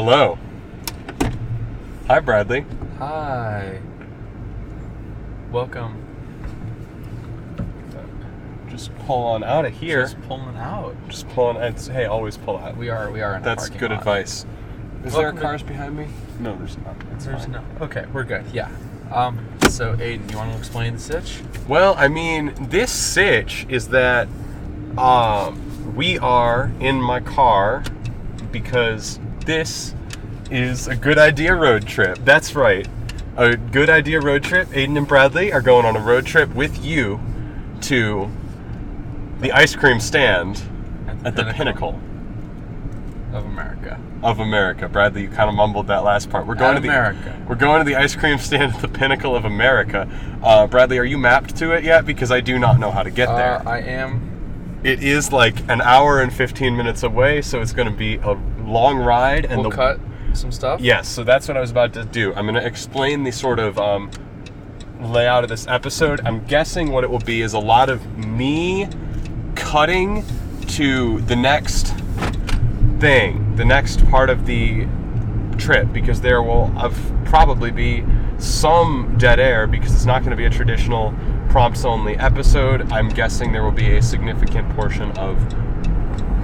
Hello. Hi, Bradley. Hi. Welcome. Just pull on out of here. Just pulling out. Just pulling. Hey, always pull out. We are in That's a parking good lot. advice. Is there cars behind me? No, there's not. There's no. Okay, we're good. Yeah. So Aiden, you want to explain the sitch? Well, I mean, this sitch is that we are in my car because this is a good idea road trip. That's right. A good idea road trip. Aiden and Bradley are going on a road trip with you to the ice cream stand at the Pinnacle of America. Of America. Bradley, you kind of mumbled that last part. We're going to the ice cream stand at the Pinnacle of America. Bradley, are you mapped to it yet? Because I do not know how to get there. I am. It is like an hour and 15 minutes away, so it's going to be a long ride. And we'll cut some stuff? Yes, so that's what I was about to do. I'm going to explain the sort of layout of this episode. I'm guessing what it will be is a lot of me cutting to the next thing, the next part of the trip, because there will probably be some dead air because it's not going to be a traditional prompts only episode. I'm guessing there will be a significant portion of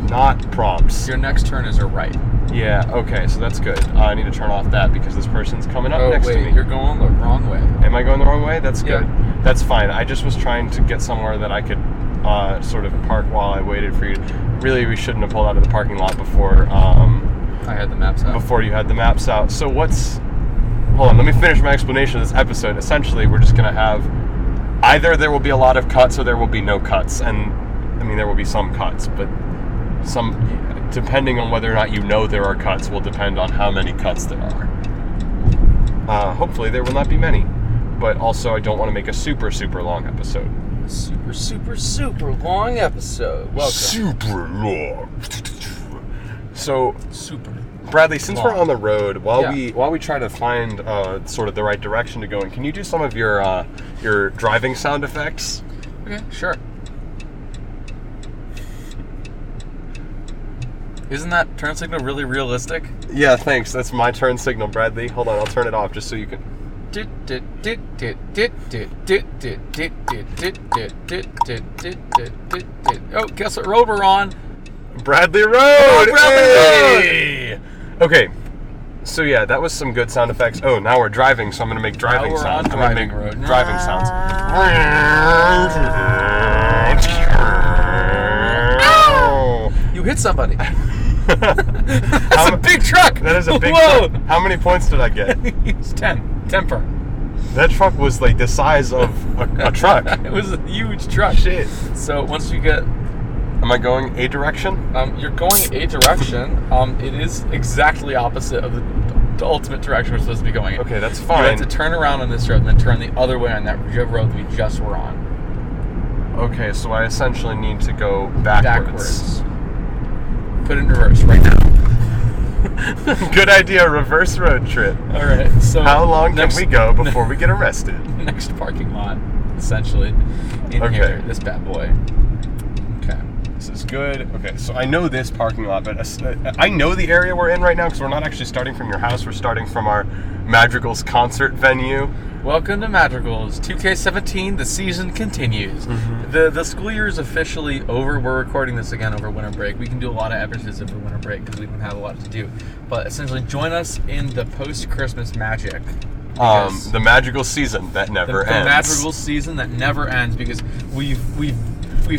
not prompts. Your next turn is a right. Yeah, okay, so that's good. I need to turn off that because this person's coming up next to me. You're going the wrong way. Am I going the wrong way? That's good. Yeah. That's fine. I just was trying to get somewhere that I could sort of park while I waited for you. Really, we shouldn't have pulled out of the parking lot before I had the maps out. Before you had the maps out. So hold on, let me finish my explanation of this episode. Essentially, we're just going to have either there will be a lot of cuts or there will be no cuts. And, I mean, there will be some cuts, but depending on whether or not you know there are cuts will depend on how many cuts there are. Hopefully there will not be many. But also I don't want to make a super, super long episode. Super, super, super long episode. Welcome. Super long. So, super. Bradley, since we're on the road, while we try to find sort of the right direction to go in, can you do some of your driving sound effects? Okay, sure. Isn't that turn signal really realistic? Yeah, thanks. That's my turn signal, Bradley. Hold on, I'll turn it off just so you can. Oh, guess what road we're on? Bradley Road! Oh, Bradley Hey! Okay, so yeah, that was some good sound effects. Oh, now we're driving, so I'm going to make driving sounds. I'm going to make driving sounds. You hit somebody. That's a big truck. That is a big truck. How many points did I get? It's 10. Temper. That truck was like the size of a truck. It was a huge truck. Shit. So once you get... Am I going a direction? You're going a direction. It is exactly opposite of the ultimate direction we're supposed to be going in. Okay, that's fine. You have to turn around on this road and then turn the other way on that road we just were on. Okay, so I essentially need to go backwards. Put it in reverse right now. Good idea, reverse road trip. All right, so how long can we go before we get arrested? Next parking lot, essentially, in here, this bad boy. Okay. This is good. Okay, so I know this parking lot, but I know the area we're in right now because we're not actually starting from your house. We're starting from our Madrigal's concert venue. Welcome to Madrigal's 2K17. The season continues. Mm-hmm. The school year is officially over. We're recording this again over winter break. We can do a lot of episodes over winter break because we don't have a lot to do. But essentially, join us in the post-Christmas magic. The Madrigal season that never ends. The Madrigal season that never ends because we've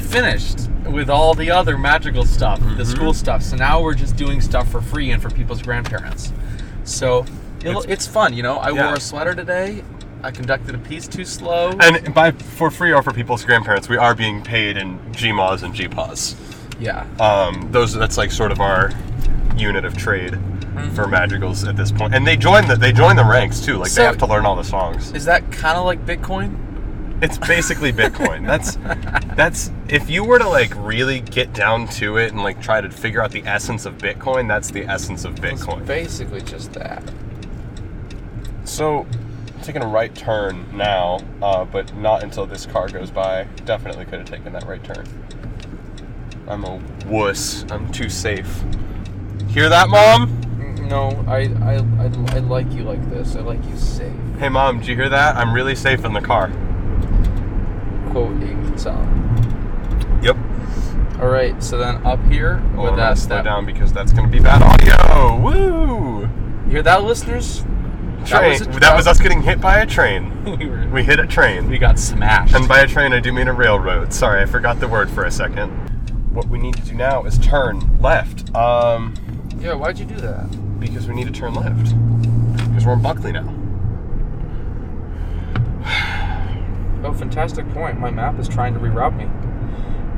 finished with all the other Madrigal stuff, the school stuff. So now we're just doing stuff for free and for people's grandparents. So it's fun, you know. I wore a sweater today. I conducted a piece too slow. And for free or for people's grandparents, we are being paid in GMAs and GPAs. Yeah. That's like sort of our unit of trade for Madrigals at this point. And they join the ranks too. Like they have to learn all the songs. Is that kind of like Bitcoin? It's basically Bitcoin. That's if you were to like really get down to it and like try to figure out the essence of Bitcoin, that's the essence of Bitcoin. It's basically just that. So, taking a right turn now, but not until this car goes by. Definitely could have taken that right turn. I'm a wuss. I'm too safe. Hear that, Mom? No, I like you like this. I like you safe. Hey, Mom, did you hear that? I'm really safe in the car. Quote Aiden Sal. Yep. All right, so then up here, Oh, I'm gonna slow down because that's gonna be bad audio. Woo! You hear that, listeners? That was us getting hit by a train. We hit a train. We got smashed. And by a train, I do mean a railroad. Sorry, I forgot the word for a second. What we need to do now is turn left. Yeah, why'd you do that? Because we need to turn left. Because we're in Buckley now. Oh, fantastic point. My map is trying to reroute me.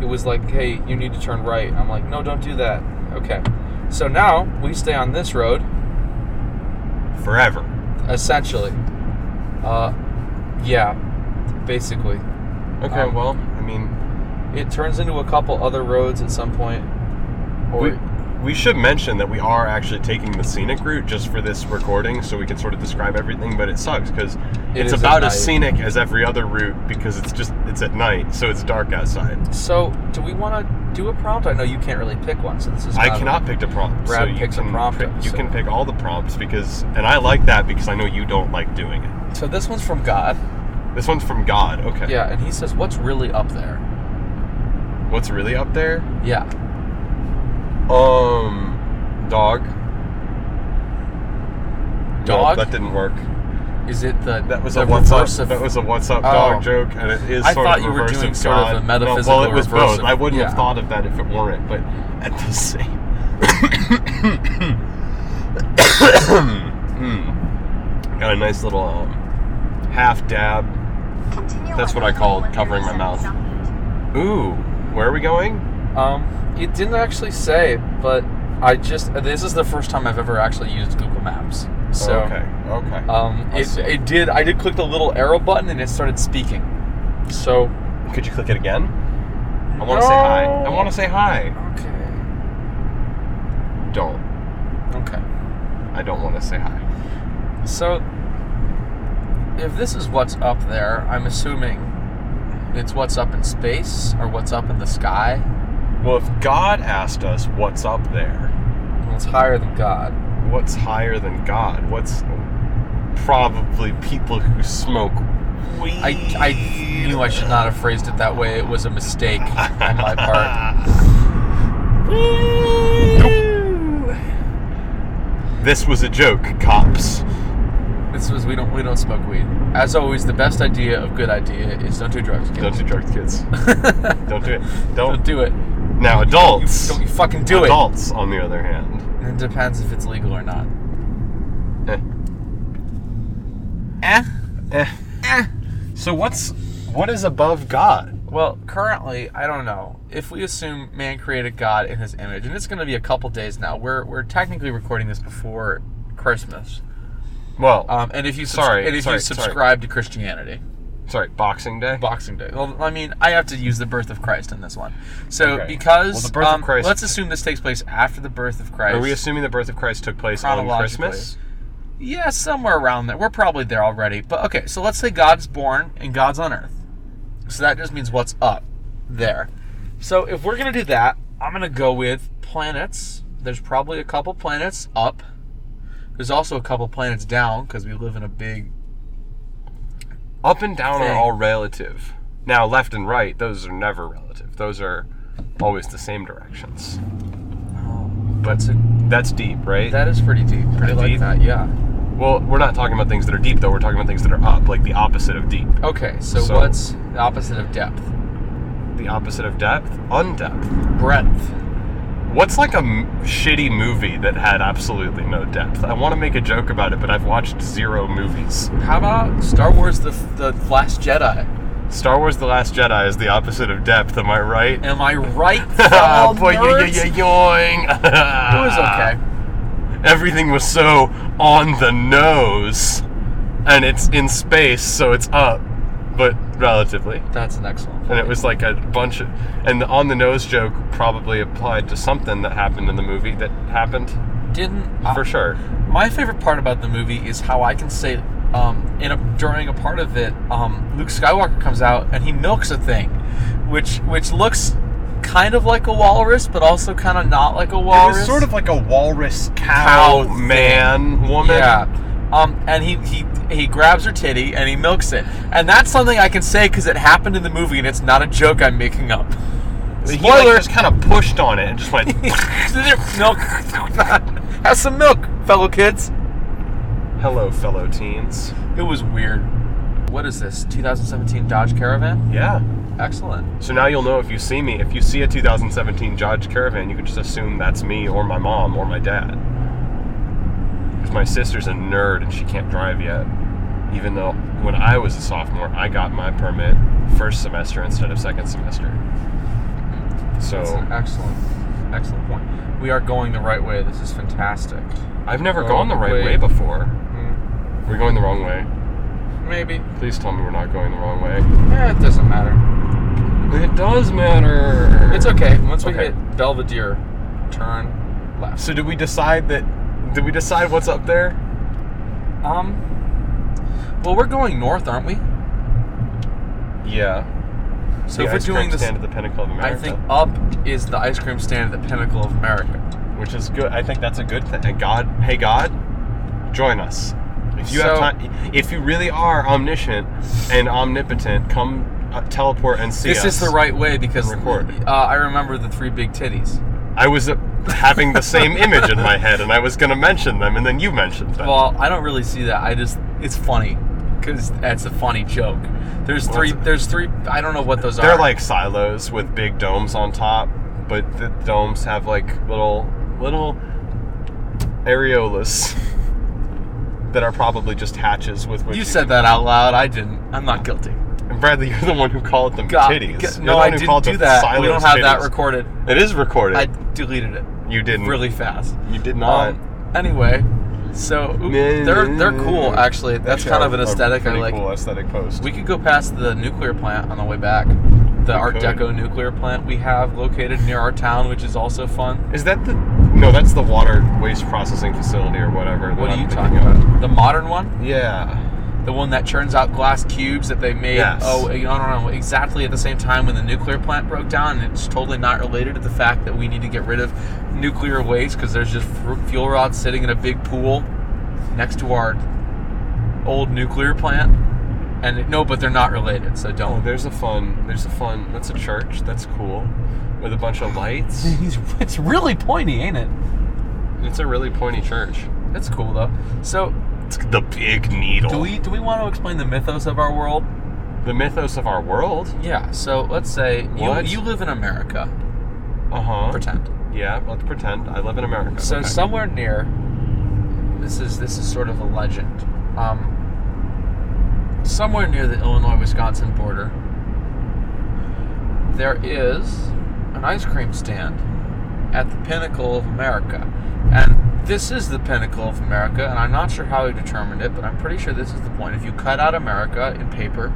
It was like, hey, you need to turn right. I'm like, no, don't do that. Okay. So now we stay on this road. Forever. Essentially. Yeah. Basically. Okay, well, I mean... It turns into a couple other roads at some point. Or... We should mention that we are actually taking the scenic route just for this recording, so we can sort of describe everything, but it sucks because it's about as scenic as every other route because it's at night, so it's dark outside. So, do we want to do a prompt? I know you can't really pick one, so this is... I cannot pick a prompt. Brad so picks a prompt. You can pick all the prompts because... And I like that because I know you don't like doing it. So this one's from God. This one's from God, okay. Yeah, and he says, what's really up there? What's really up there? Yeah. Dog. Dog? No, that didn't work. Is it that was a what's up dog joke, and it is I sort thought of you were reverse doing of sort God. of a metaphysical well, it was reverse both. of- I wouldn't yeah. have thought of that if it weren't, but at the same. Got a nice little half dab. That's what I call covering my mouth. Ooh, where are we going? It didn't actually say, but this is the first time I've ever actually used Google Maps. So, okay. I did click the little arrow button and it started speaking. So, could you click it again? I want to say hi. I want to say hi. Okay. Don't. Okay. I don't want to say hi. So, if this is what's up there, I'm assuming it's what's up in space or what's up in the sky. Well, if God asked us what's up there, What's higher than God? What's higher than God? What's probably people who smoke weed? I knew I should not have phrased it that way. It was a mistake on my part. This was a joke, cops. We don't smoke weed. As always, the best idea of good idea is don't do drugs, kids. Don't do drugs, kids. Don't do it. Don't do it. Now, adults. Don't you fucking do Adults, on the other hand. It depends if it's legal or not. So what is above God? Well, currently, I don't know. If we assume man created God in his image, and it's going to be a couple days now. We're technically recording this before Christmas. Well, and if you subscribe to Christianity. Sorry, Boxing Day? Boxing Day. Well, I mean, I have to use the birth of Christ in this one. So, okay. Because, the birth of Christ, let's assume this takes place after the birth of Christ. Are we assuming the birth of Christ took place on Christmas? Yeah, somewhere around there. We're probably there already. But, okay, so let's say God's born and God's on earth. So that just means what's up there. So if we're going to do that, I'm going to go with planets. There's probably a couple planets up. There's also a couple planets down because we live in a big... Up and down are all relative. Now, left and right, those are never relative. Those are always the same directions. Oh, but that's deep, right? That is pretty deep. Pretty like deep? that, yeah. Well, we're not talking about things that are deep, though. We're talking about things that are up, like the opposite of deep. Okay, so what's the opposite of depth? The opposite of depth? Undepth. Breadth. What's like a shitty movie that had absolutely no depth? I want to make a joke about it, but I've watched 0 movies. How about Star Wars The Last Jedi? Star Wars The Last Jedi is the opposite of depth, am I right? Am I right? Oh, boy, yoing. It was okay. Everything was so on the nose, and it's in space, so it's up, but relatively. That's an excellent point. And it was like a bunch of... And the on-the-nose joke probably applied to something that happened in the movie that happened. For sure. My favorite part about the movie is how I can say, during a part of it, Luke Skywalker comes out and he milks a thing, which looks kind of like a walrus, but also kind of not like a walrus. It was sort of like a walrus cow man woman. Yeah. And he grabs her titty and he milks it. And that's something I can say because it happened in the movie and it's not a joke I'm making up. He like just kind of pushed on it and just went milk. Have some milk, fellow kids. Hello, fellow teens. It was weird. What is this? 2017 Dodge Caravan? Yeah. Excellent. So now you'll know if you see me. If you see a 2017 Dodge Caravan, you can just assume that's me or my mom or my dad. Because my sister's a nerd and she can't drive yet. Even though when I was a sophomore, I got my permit first semester instead of second semester. So that's an excellent point. We are going the right way. This is fantastic. I've never gone the right way before. We're going the wrong way. Maybe. Please tell me we're not going the wrong way. Yeah, it doesn't matter. It does matter. It's okay. Once we hit Belvedere, turn left. So did we decide what's up there? Well, we're going north, aren't we? Yeah. So if we're doing this, stand at the Pinnacle of America. I think up is the ice cream stand at the Pinnacle of America, which is good. I think that's a good thing. And God, join us. If you have time, if you really are omniscient and omnipotent, come teleport and see us. This is the right way because record. I remember the 3 big titties. I was having the same image in my head, and I was going to mention them, and then you mentioned them. Well, I don't really see that. It's funny because that's a funny joke. There's three. I don't know what those are. They're like silos with big domes on top, but the domes have like little areolas that are probably just hatches with which you said that out loud. I didn't. I'm not guilty. And Bradley, you're the one who called them titties. No, I didn't do that. We don't have that recorded. It is recorded. I deleted it. You didn't. Really fast. You did not. Anyway, so they're cool actually. That's kind of an aesthetic I like. Cool aesthetic post. We could go past the nuclear plant on the way back. The Art Deco nuclear plant we have located near our town, which is also fun. Is that No, that's the water waste processing facility or whatever. What are you talking about? The modern one? Yeah. The one that churns out glass cubes that they made, yes. I don't know, exactly at the same time when the nuclear plant broke down, and it's totally not related to the fact that we need to get rid of nuclear waste because there's just fuel rods sitting in a big pool next to our old nuclear plant. And but they're not related, so don't. Oh, there's a fun, that's a church, that's cool, with a bunch of lights. It's really pointy, ain't it? It's a really pointy church. It's cool, though. So, it's the big needle. Do we want to explain the mythos of our world? The mythos of our world? Yeah, so let's say you live in America. Uh-huh. Pretend. Yeah, let's pretend I live in America. So somewhere near, this is sort of a legend. Somewhere near the Illinois-Wisconsin border, there is an ice cream stand at the Pinnacle of America. And this is the Pinnacle of America, and I'm not sure how he determined it, but I'm pretty sure this is the point. If you cut out America in paper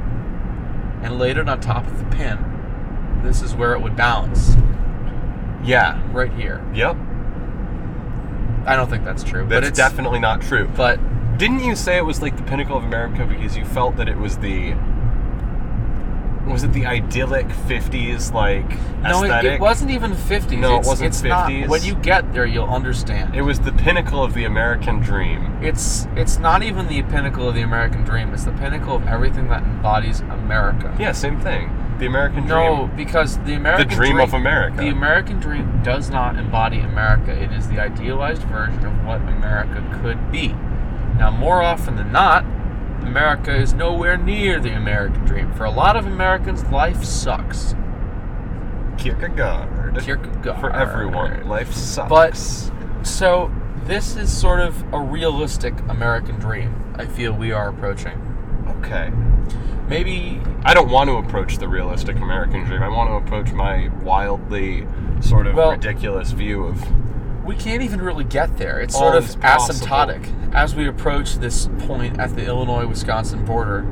and laid it on top of the pin, this is where it would balance. Yeah. Right here. Yep. I don't think that's true. That's definitely not true. But didn't you say it was like the Pinnacle of America because you felt that it was the idyllic 50s like aesthetic? No, it wasn't even 50s. No, it wasn't 50s. Not, when you get there, you'll understand. It was the pinnacle of the American dream. It's not even the pinnacle of the American dream. It's the pinnacle of everything that embodies America. Yeah, same thing. The American dream. No, because the dream of America. The American dream does not embody America. It is the idealized version of what America could be. Now, more often than not, America is nowhere near the American dream. For a lot of Americans, life sucks. Kierkegaard. For everyone, life sucks. But, so, this is sort of a realistic American dream I feel we are approaching. Okay. Maybe I don't want to approach the realistic American dream. I want to approach my wildly sort of ridiculous view of... We can't even really get there. It's sort of asymptotic. As we approach this point at the Illinois-Wisconsin border,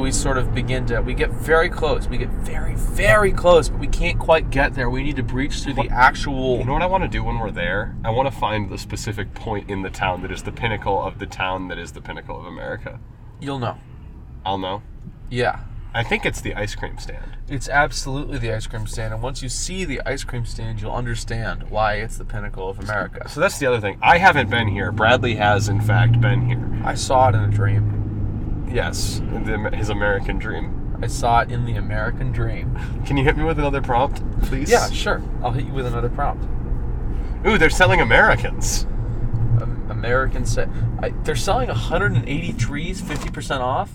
we sort of we get very close. We get very, very close, but we can't quite get there. We need to breach through the actual... You know what I want to do when we're there? I want to find the specific point in the town that is the pinnacle of the town that is the pinnacle of America. You'll know. I'll know? Yeah. I think it's the ice cream stand. It's absolutely the ice cream stand, and once you see the ice cream stand, you'll understand why it's the Pinnacle of America. So that's the other thing. I haven't been here. Bradley has, in fact, been here. I saw it in a dream. Yes, his American dream. I saw it in the American dream. Can you hit me with another prompt, please? Yeah, sure. I'll hit you with another prompt. Ooh, they're selling Americans. They're selling 180 trees, 50% off.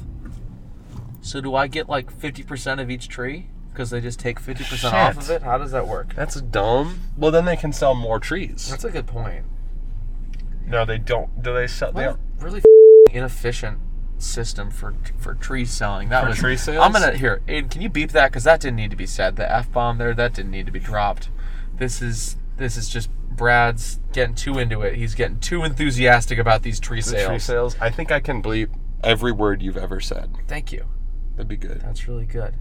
So do I get like 50% of each tree? Because they just take 50% off of it? How does that work? That's dumb. Well, then they can sell more trees. That's a good point. No, they don't. Do they sell? What They a really inefficient system for tree selling. That For was tree sales? I'm gonna here. Aiden, can you beep that? Because that didn't need to be said. The F-bomb there, that didn't need to be dropped. This is just Brad's getting too into it. He's getting too enthusiastic about these tree sales. Tree sales. I think I can bleep every word you've ever said. Thank you. That'd be good. That's really good.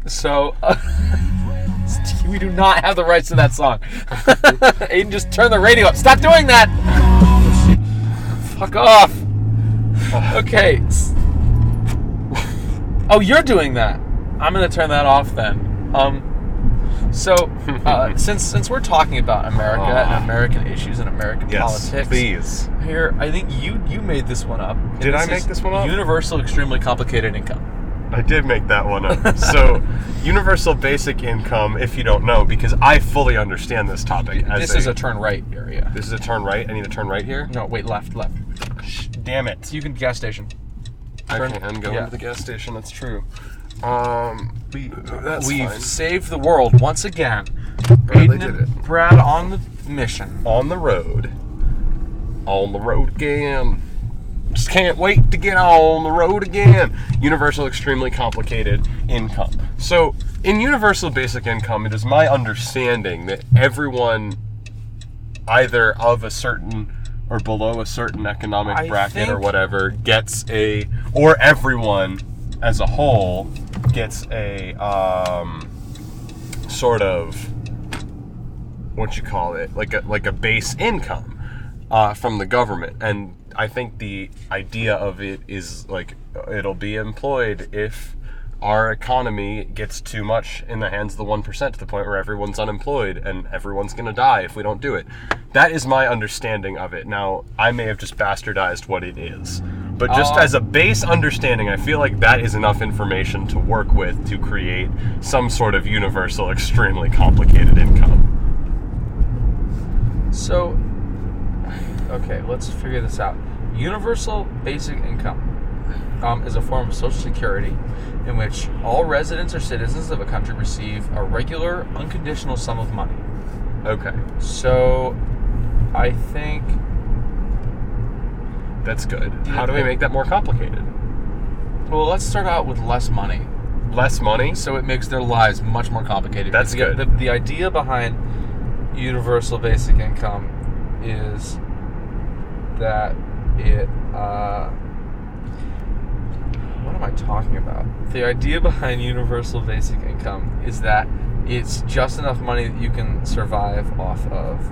So we do not have the rights to that song. Aiden, just turn the radio up. Stop doing that. Fuck off. Okay. Oh, you're doing that. I'm gonna turn that off then. So since we're talking about America and American issues and American politics, please. Here, I think you made this one up. Did I make this one up? Universal extremely complicated income. I did make that one up. So, universal basic income, if you don't know, because I fully understand this topic. This is a turn right area. This is a turn right? I need to turn right here? No, wait, left. Damn it. You can gas station. I can go into the gas station, that's true. We've saved the world once again. Bradley Aiden did and Brad on the mission. On the road. On the road again. Just can't wait to get on the road again. Universal extremely complicated income. So, in universal basic income, it is my understanding that everyone either of a certain or below a certain economic bracket or whatever gets or everyone as a whole gets a sort of, what you call it, like a base income from the government. And I think the idea of it is like it'll be employed if our economy gets too much in the hands of the 1% to the point where everyone's unemployed and everyone's going to die if we don't do it. That is my understanding of it. Now, I may have just bastardized what it is. But just as a base understanding, I feel like that is enough information to work with to create some sort of universal, extremely complicated income. So, okay, let's figure this out. Universal basic income is a form of Social Security in which all residents or citizens of a country receive a regular, unconditional sum of money. Okay. So, I think... That's good. How do we make that more complicated? Well, let's start out with less money. Less money? So it makes their lives much more complicated. That's good. The idea behind universal basic income is that it... what am I talking about? The idea behind universal basic income is that it's just enough money that you can survive off of.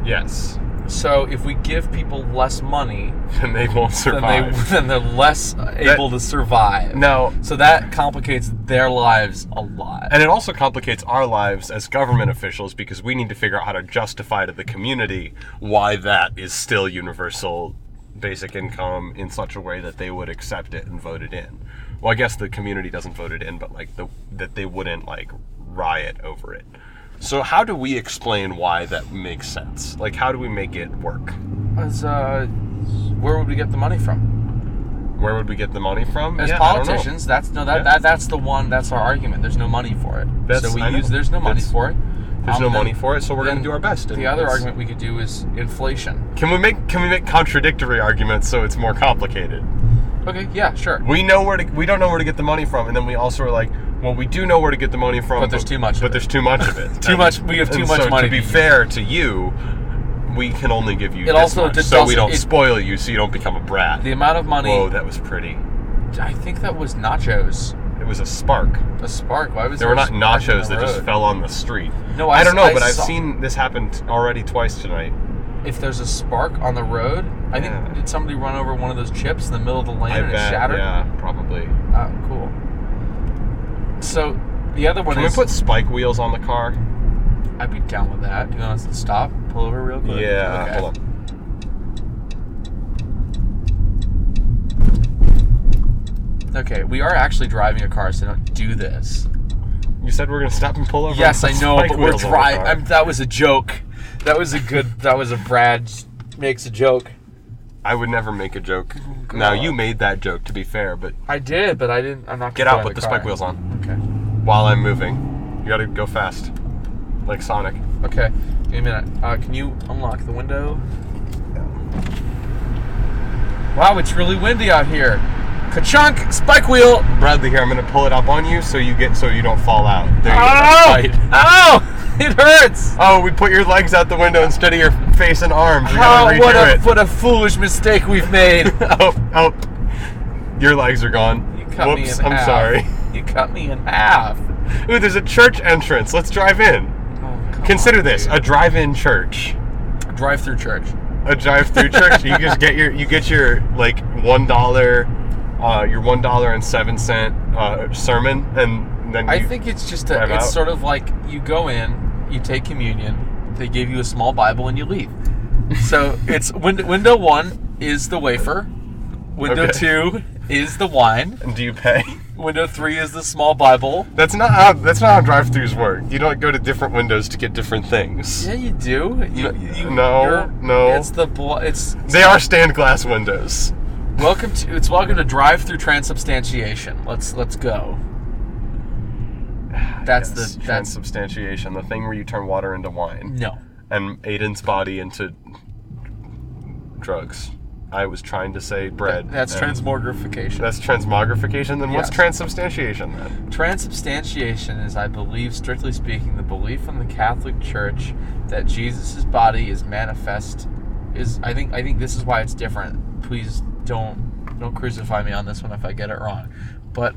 Yes. So if we give people less money, then they won't survive. Then they're less able to survive. Now, so that complicates their lives a lot. And it also complicates our lives as government officials because we need to figure out how to justify to the community why that is still universal basic income in such a way that they would accept it and vote it in. Well, I guess the community doesn't vote it in, but that they wouldn't riot over it. So how do we explain why that makes sense? How do we make it work? Where would we get the money from? Where would we get the money from? As politicians, that's our argument. There's no money for it. There's no money for it. There's no money for it, so we're going to do our best. The other argument we could do is inflation. Can we make contradictory arguments so it's more complicated? Okay, yeah, sure. We don't know where to get the money from, and then we also are like, well, we do know where to get the money from, but there's too much. But there's too much of it. We have too much money. To be fair to you, we can only give you this much, so we don't spoil you, so you don't become a brat. The amount of money. Whoa, that was pretty. I think that was nachos. It was a spark. A spark? Why was there were not nachos that just fell on the street? No, I don't know, but I've seen this happen already twice tonight. if there's a spark on the road, I think, did somebody run over one of those chips in the middle of the lane and it shattered? Yeah, probably. Oh, cool. So, the other one Can we put spike wheels on the car? I'd be down with that. Do you want us to stop? Pull over real quick? Yeah, okay. hold on. Okay, we are actually driving a car, so don't do this. You said we're going to stop and pull over? Yes, I know, but we're driving. That That was a joke. That was a Brad makes a joke. I would never make a joke. God. Now, you made that joke, to be fair, but... I did, but I didn't. I'm not Get gonna out, drive put the spike wheels on. Okay. While I'm moving. You got to go fast. Like Sonic. Okay. Give me a minute. Can you unlock the window? Wow, it's really windy out here. Ka-chunk! Spike wheel! Bradley, here, I'm going to pull it up on you so you don't fall out. There you go. Oh! That's Ow! It hurts! Oh, we put your legs out the window instead of your face and arms. We Oh, gotta redo it. what a foolish mistake we've made. Oh. Your legs are gone. You cut me Whoops, in half. I'm sorry. You cut me in half. Ooh, there's a church entrance. Let's drive in. Oh, come Consider on, this, dude. a drive-in church. Drive-through church. A drive-through church. You just get your like $1 your $1.07 sermon, and then I think it's just it's sort of like you go in, you take communion, they give you a small Bible, and you leave. So it's window 1 is the wafer, window 2 is the wine, And do you pay? window 3 is the small Bible. That's not how drive-thrus work. You don't go to different windows to get different things. Yeah, you do. No. It's They are stained glass windows. welcome to drive-through transubstantiation. Let's go. That's transubstantiation, the thing where you turn water into wine. No. And Aiden's body into drugs. I was trying to say bread. That's transmogrification. That's transmogrification? Then what's Yes. transubstantiation then? Transubstantiation is, I believe, strictly speaking, the belief in the Catholic Church that Jesus' body is manifest. I think this is why it's different. Please don't crucify me on this one if I get it wrong. But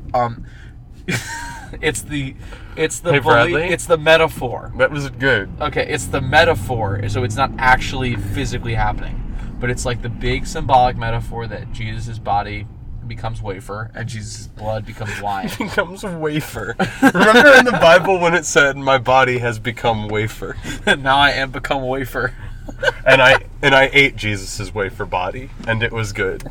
it's the Hey, Bradley? it's the metaphor. That was good. Okay, it's the metaphor, so it's not actually physically happening. But it's like the big symbolic metaphor that Jesus' body becomes wafer and Jesus' blood becomes wine. Becomes wafer. Remember in the Bible when it said, "My body has become wafer," Now I am become wafer. and I ate Jesus' wafer body, and it was good.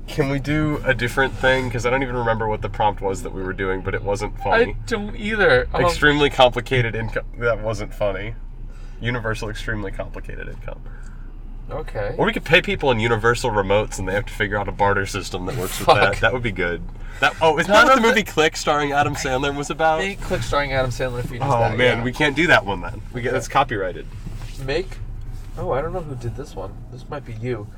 Can we do a different thing? Because I don't even remember what the prompt was that we were doing, but it wasn't funny. I don't either. Extremely complicated income. That wasn't funny. Universal extremely complicated income. Okay. Or we could pay people in universal remotes and they have to figure out a barter system that works with that. That would be good. Isn't that what the movie Click starring Adam Sandler was about? Click starring Adam Sandler features Oh that, man, yeah. we can't do that one then. It's copyrighted. Oh, I don't know who did this one. This might be you.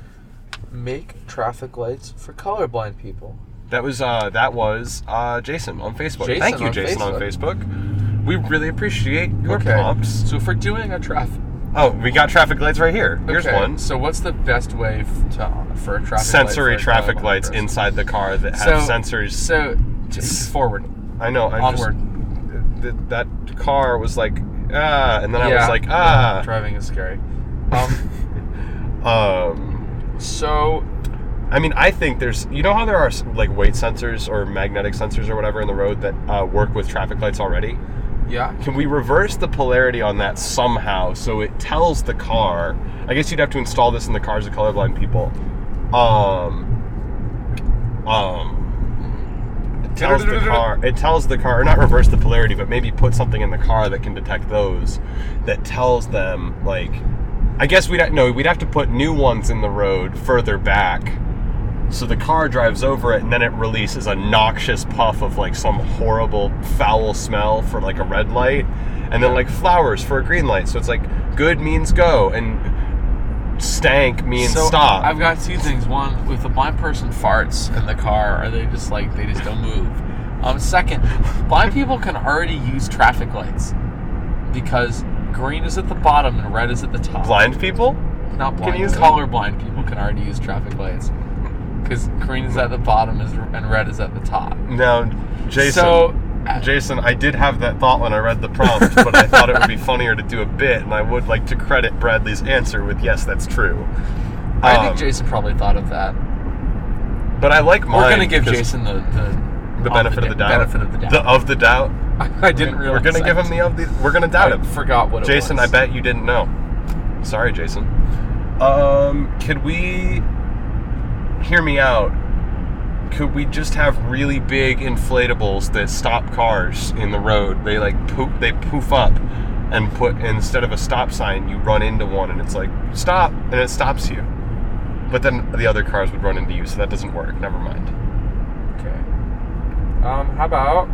Make traffic lights for colorblind people. That was Jason on Facebook. Jason Thank you, on Jason Facebook. on Facebook. We really appreciate your prompts. So if we're doing a traffic... Oh, we got traffic lights right here. Here's one. So what's the best way for a traffic Sensory light for a traffic colorblind lights person? inside the car that have sensors. So, just forward. I know. Onward. That car was like, and then I was like, Driving is scary. So... I mean, I think there's... You know how there are, like, weight sensors or magnetic sensors or whatever in the road that work with traffic lights already? Yeah. Can we reverse the polarity on that somehow so it tells the car... I guess you'd have to install this in the cars of colorblind people. It tells the car, or not reverse the polarity, but maybe put something in the car that can detect those, that tells them, like... I guess we'd have to put new ones in the road further back. So the car drives over it, and then it releases a noxious puff of like some horrible foul smell for like a red light, and then like flowers for a green light. So it's like good means go, and stank means stop. I've got two things. One, if a blind person farts in the car, are they just don't move? Second, blind people can already use traffic lights because green is at the bottom and red is at the top. Blind people? Not blind. Can use colorblind people can already use traffic lights. Because green is at the bottom and red is at the top. Now, Jason. So Jason, I did have that thought when I read the prompt, but I thought it would be funnier to do a bit, and I would like to credit Bradley's answer with, yes, that's true. I think Jason probably thought of that. But I like mine. We're going to give Jason the benefit of the doubt. Benefit of the doubt. Of the doubt? I didn't realize. We're going to give him we're going to doubt him. I forgot what it was. Jason, I bet you didn't know. Sorry, Jason. Could we... Hear me out. Could we just have really big inflatables that stop cars in the road? They poof up and put, instead of a stop sign, you run into one and it's like, stop, and it stops you. But then the other cars would run into you, so that doesn't work. Never mind. Okay. How about?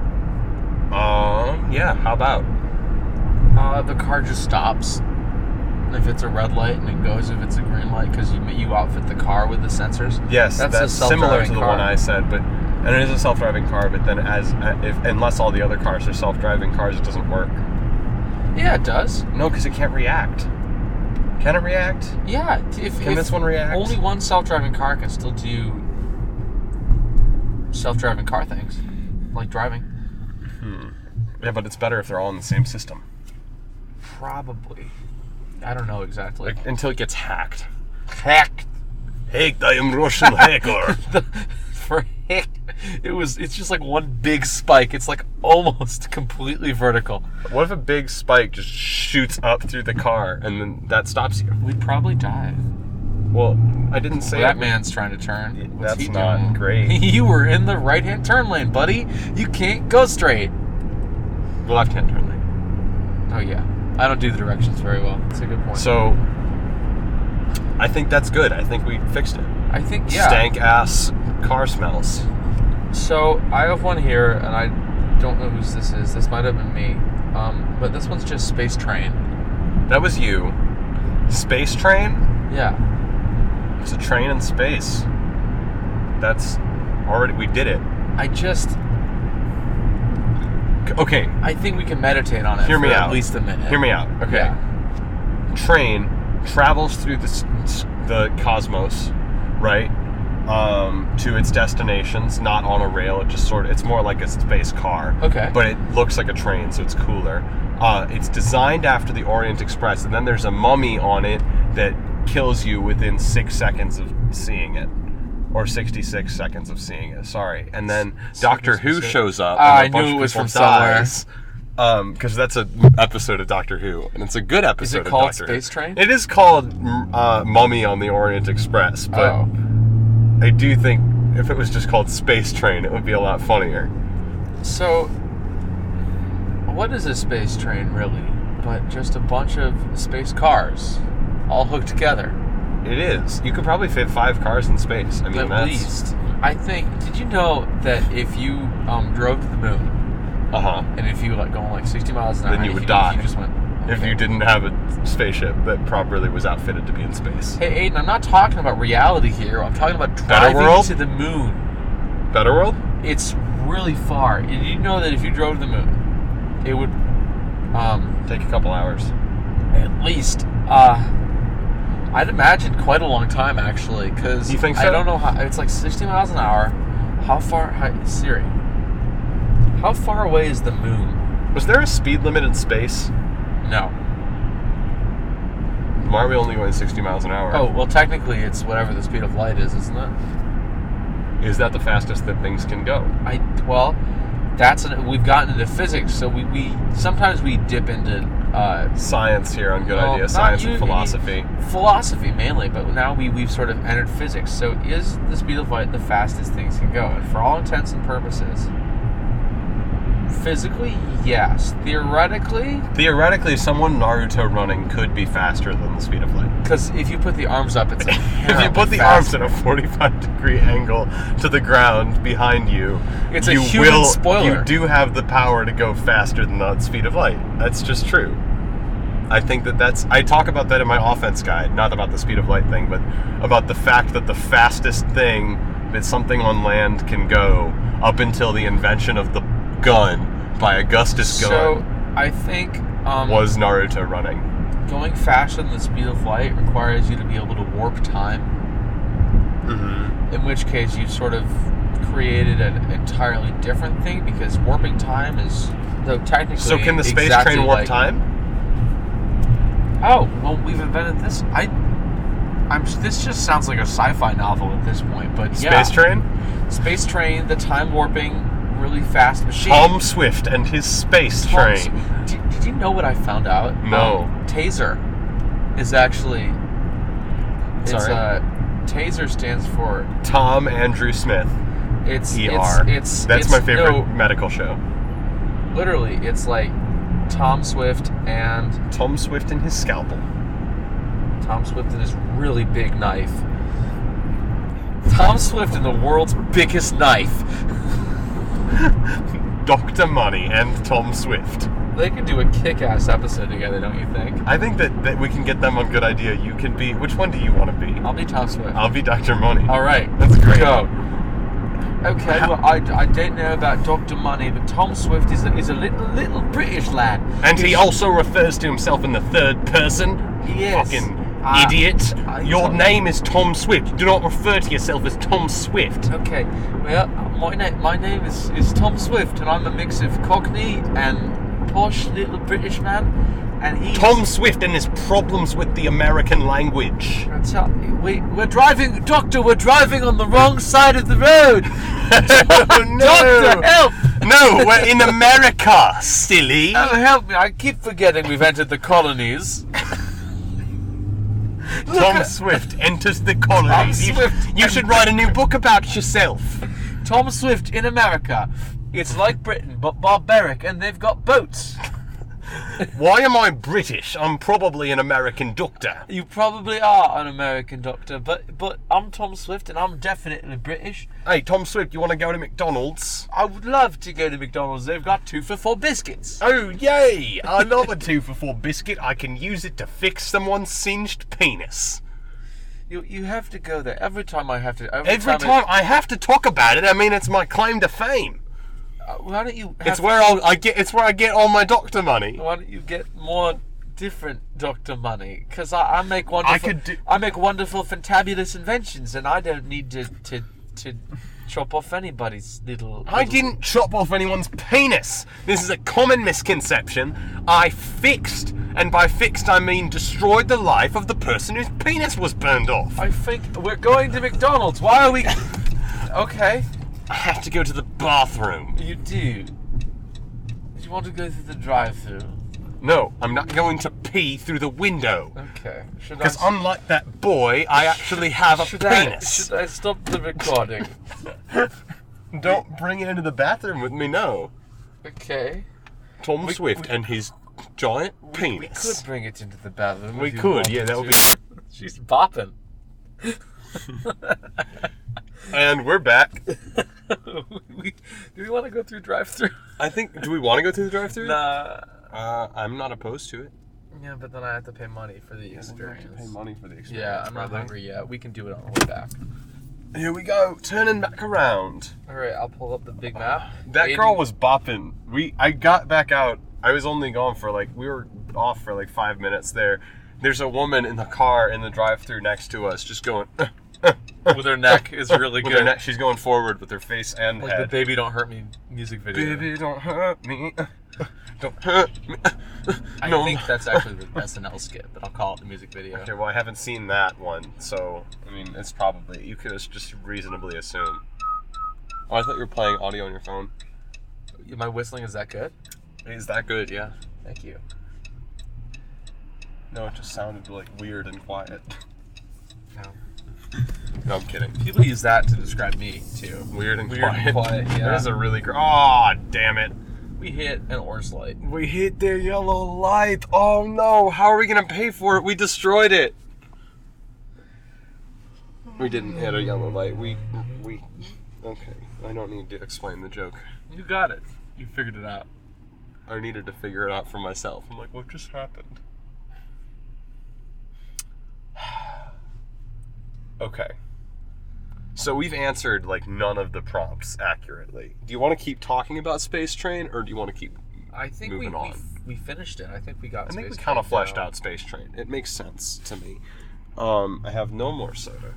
Yeah, how about? The car just stops. If it's a red light and it goes if it's a green light because you outfit the car with the sensors. Yes, that's similar to the one I said, and it is a self-driving car. But then unless all the other cars are self-driving cars, it doesn't work. Yeah, it does. No, because it can't react. Can it react? Yeah. Can this one react? Only one self-driving car can still do self-driving car things, like driving. Yeah, but it's better if they're all in the same system. Probably. I don't know exactly. Until it gets hacked. Hacked. Hacked, I am Russian hacker. For hacked, it's just like one big spike. It's like almost completely vertical. What if a big spike just shoots up through the car and then that stops you? We'd probably die. Well, I didn't say that man's trying to turn. What's that's he not doing? Great. You were in the right-hand turn lane, buddy. You can't go straight. The left-hand turn lane. Oh, yeah. I don't do the directions very well. That's a good point. So, I think that's good. I think we fixed it. I think, yeah. Stank-ass car smells. So, I have one here, and I don't know whose this is. This might have been me. But this one's just Space Train. That was you. Space Train? Yeah. It's a train in space. That's already... We did it. Okay. I think we can meditate on it for at least a minute. Hear me out. Okay. Yeah. Train travels through the cosmos, right? To its destinations, not on a rail. It just it's more like a space car. Okay. But it looks like a train, so it's cooler. It's designed after the Orient Express, and then there's a mummy on it that kills you within 6 seconds of seeing it. Or 66 seconds of seeing it, sorry. And then Doctor Who shows up. I knew it was from somewhere. Because that's an episode of Doctor Who, and it's a good episode of Doctor Who. Is it called Space Train? It is called Mummy on the Orient Express, but I do think if it was just called Space Train, it would be a lot funnier. So, what is a space train, really? But just a bunch of space cars all hooked together. It is. You could probably fit 5 cars in space. I mean, at least. I think. Did you know that if you drove to the moon, and if you going 60 miles an hour, then you would die. If you just went. Okay. If you didn't have a spaceship that properly was outfitted to be in space. Hey, Aiden, I'm not talking about reality here. I'm talking about driving to the moon. Better world? It's really far. And you know that if you drove to the moon, it would take a couple hours. At least. I'd imagine quite a long time, actually, because you think so? I don't know how. It's like 60 miles an hour. Siri, how far away is the moon? Was there a speed limit in space? No. Why are we only going 60 miles an hour? Oh, well, technically, it's whatever the speed of light is, isn't it? Is that the fastest that things can go? We've gotten into physics, so we sometimes we dip into science here on Good Idea. Science and philosophy. Philosophy mainly, but now we've sort of entered physics. So is the speed of light the fastest things can go? And for all intents and purposes, physically, yes. Theoretically, someone Naruto running could be faster than the speed of light. Because if you put the arms up, it's if you put the arms at a 45-degree angle to the ground behind you, it's a human spoiler. You do have the power to go faster than the speed of light. That's just true. I think I talk about that in my offense guide, not about the speed of light thing, but about the fact that the fastest thing that something on land can go up until the invention of the gun by Augustus Gunn. So I think was Naruto running. Going faster than the speed of light requires you to be able to warp time. Mm-hmm. In which case you sort of created an entirely different thing because warping time is, though technically. So can the space exactly train warp like, time? Oh, well, we've invented this. This just sounds like a sci-fi novel at this point, but yeah. Space train? Space train, the time warping, really fast machine. Tom Swift and his space train. Did you know what I found out? No. Taser is actually. Sorry. Taser stands for Tom Andrew Smith. It's ER. That's my favorite medical show. Literally, it's like Tom Swift and Tom Swift and his scalpel. Tom Swift and his really big knife. Tom Swift and the world's biggest knife. Dr. Money and Tom Swift. They could do a kick-ass episode together, don't you think? I think that we can get them on Good Idea. You can be... Which one do you want to be? I'll be Tom Swift. I'll be Dr. Money. All right. That's great. Go. Okay, well, I don't know about Dr. Money, but Tom Swift is a little British lad. And he also refers to himself in the third person. Yes. Fucking idiot. Your name is Tom Swift. Do not refer to yourself as Tom Swift. Okay, well, my name is Tom Swift, and I'm a mix of Cockney and posh little British man, and he's... Tom Swift and his problems with the American language. We're driving, Doctor, we're driving on the wrong side of the road. Oh, no. Doctor, help! No, we're in America, silly. Oh, help me, I keep forgetting we've entered the colonies. Tom Swift enters the colonies. You should write a new book about yourself. Tom Swift in America. It's like Britain, but barbaric, and they've got boats. Why am I British? I'm probably an American doctor. You probably are an American doctor, but I'm Tom Swift, and I'm definitely British. Hey, Tom Swift, you want to go to McDonald's? I would love to go to McDonald's. They've got 2 for $4 biscuits. Oh, yay! I love a 2 for $4 biscuit. I can use it to fix someone's singed penis. You have to go there. Every time I have to... Every time I have to talk about it. I mean, it's my claim to fame. Why don't you... It's where I get all my doctor money. Why don't you get more different doctor money? Because I make wonderful... I make wonderful, fantabulous inventions, and I don't need to chop off anybody's little... I didn't chop off anyone's penis. This is a common misconception. I fixed, and by fixed I mean destroyed the life of the person whose penis was burned off. I think we're going to McDonald's. Why are we... Okay. I have to go to the bathroom. You do? Do you want to go through the drive-thru? No, I'm not going to pee through the window. Okay. Because unlike that boy, I actually have a penis. Should I stop the recording? Don't bring it into the bathroom with me, no. Okay. Tom Swift and his giant penis. We could bring it into the bathroom. We could, yeah, that would be... She's bopping. And we're back. Do we want to go through drive-thru? Do we want to go through the drive-thru? Nah. I'm not opposed to it. Yeah, but then I have to pay money for the experience. We have to pay money for the experience. Yeah, I'm not hungry yet. We can do it on the way back. Here we go, turning back around. Alright, I'll pull up the big map. That girl was bopping. I got back out. I was only gone for we were off for 5 minutes there. There's a woman in the car in the drive-thru next to us just going... with her neck is really good. Her neck, she's going forward with her face and head. The Baby Don't Hurt Me music video. Baby, don't hurt me. Don't hurt me. I think that's actually the SNL skit, but I'll call it the music video. Okay, well, I haven't seen that one, so, I mean, it's probably... You could just reasonably assume. Oh, I thought you were playing audio on your phone. My whistling is that good? Is that good, yeah. Thank you. No, it just sounded, weird and quiet. No. No, I'm kidding. People use that to describe me, too. Weird and quiet. Yeah. That is a really great... Oh, damn it. We hit an orange light. We hit the yellow light. Oh, no. How are we going to pay for it? We destroyed it. We didn't hit a yellow light. We... Okay. I don't need to explain the joke. You got it. You figured it out. I needed to figure it out for myself. I'm like, what just happened? Okay. So we've answered none of the prompts accurately. Do you want to keep talking about Space Train, or do you want to keep moving on? We finished it. I think we got. I think we kind of fleshed out Space Train. It makes sense to me. I have no more soda.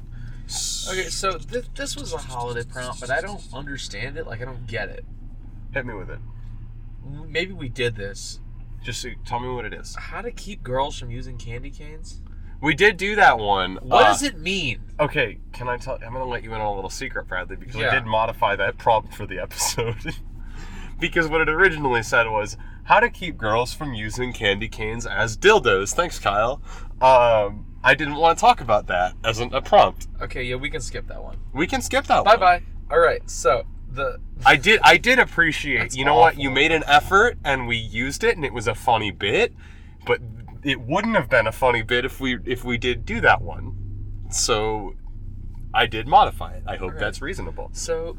Okay, so this was a holiday prompt, but I don't understand it. Like, I don't get it. Hit me with it. Maybe we did this. Just tell me what it is. How to keep girls from using candy canes? We did do that one. What does it mean? Okay, can I tell? I'm going to let you in on a little secret, Bradley, because Yeah. I did modify that prompt for the episode. Because what it originally said was, how to keep girls from using candy canes as dildos. Thanks, Kyle. I didn't want to talk about that as a prompt. Okay, yeah, we can skip that one. We can skip that one. Bye-bye. All right, so I did appreciate. That's you know what? awful. You made an effort and we used it, and it was a funny bit. But it wouldn't have been a funny bit if we did do that one. So I did modify it. I hope that's reasonable. So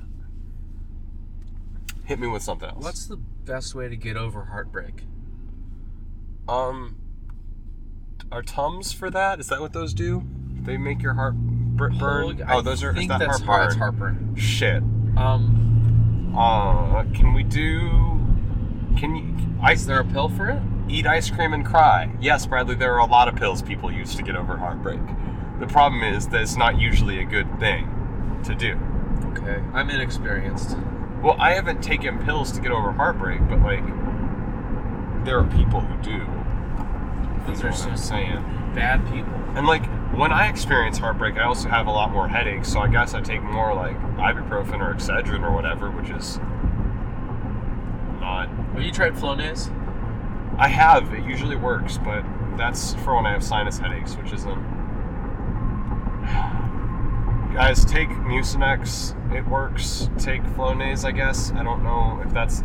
hit me with something else. what's the best way to get over heartbreak? Are Tums for that? Is that what those do? They make your heart burn? Those are. Is that that's heartburn? It's heartburn. Shit. Is there a pill for it? Eat ice cream and cry. Yes, Bradley, there are a lot of pills people use to get over heartbreak. The problem is that it's not usually a good thing to do. Okay. I'm inexperienced. Well, I haven't taken pills to get over heartbreak, but, like, there are people who do. These are I'm saying. bad people. And, like, when I experience heartbreak, I also have a lot more headaches, so I guess I take more, like, ibuprofen or Excedrin or whatever, which is not... Have you tried Flonase? I have. It usually works, but that's for when I have sinus headaches, which isn't... Guys, take Mucinex. It works. Take Flonase, I guess. I don't know if that's...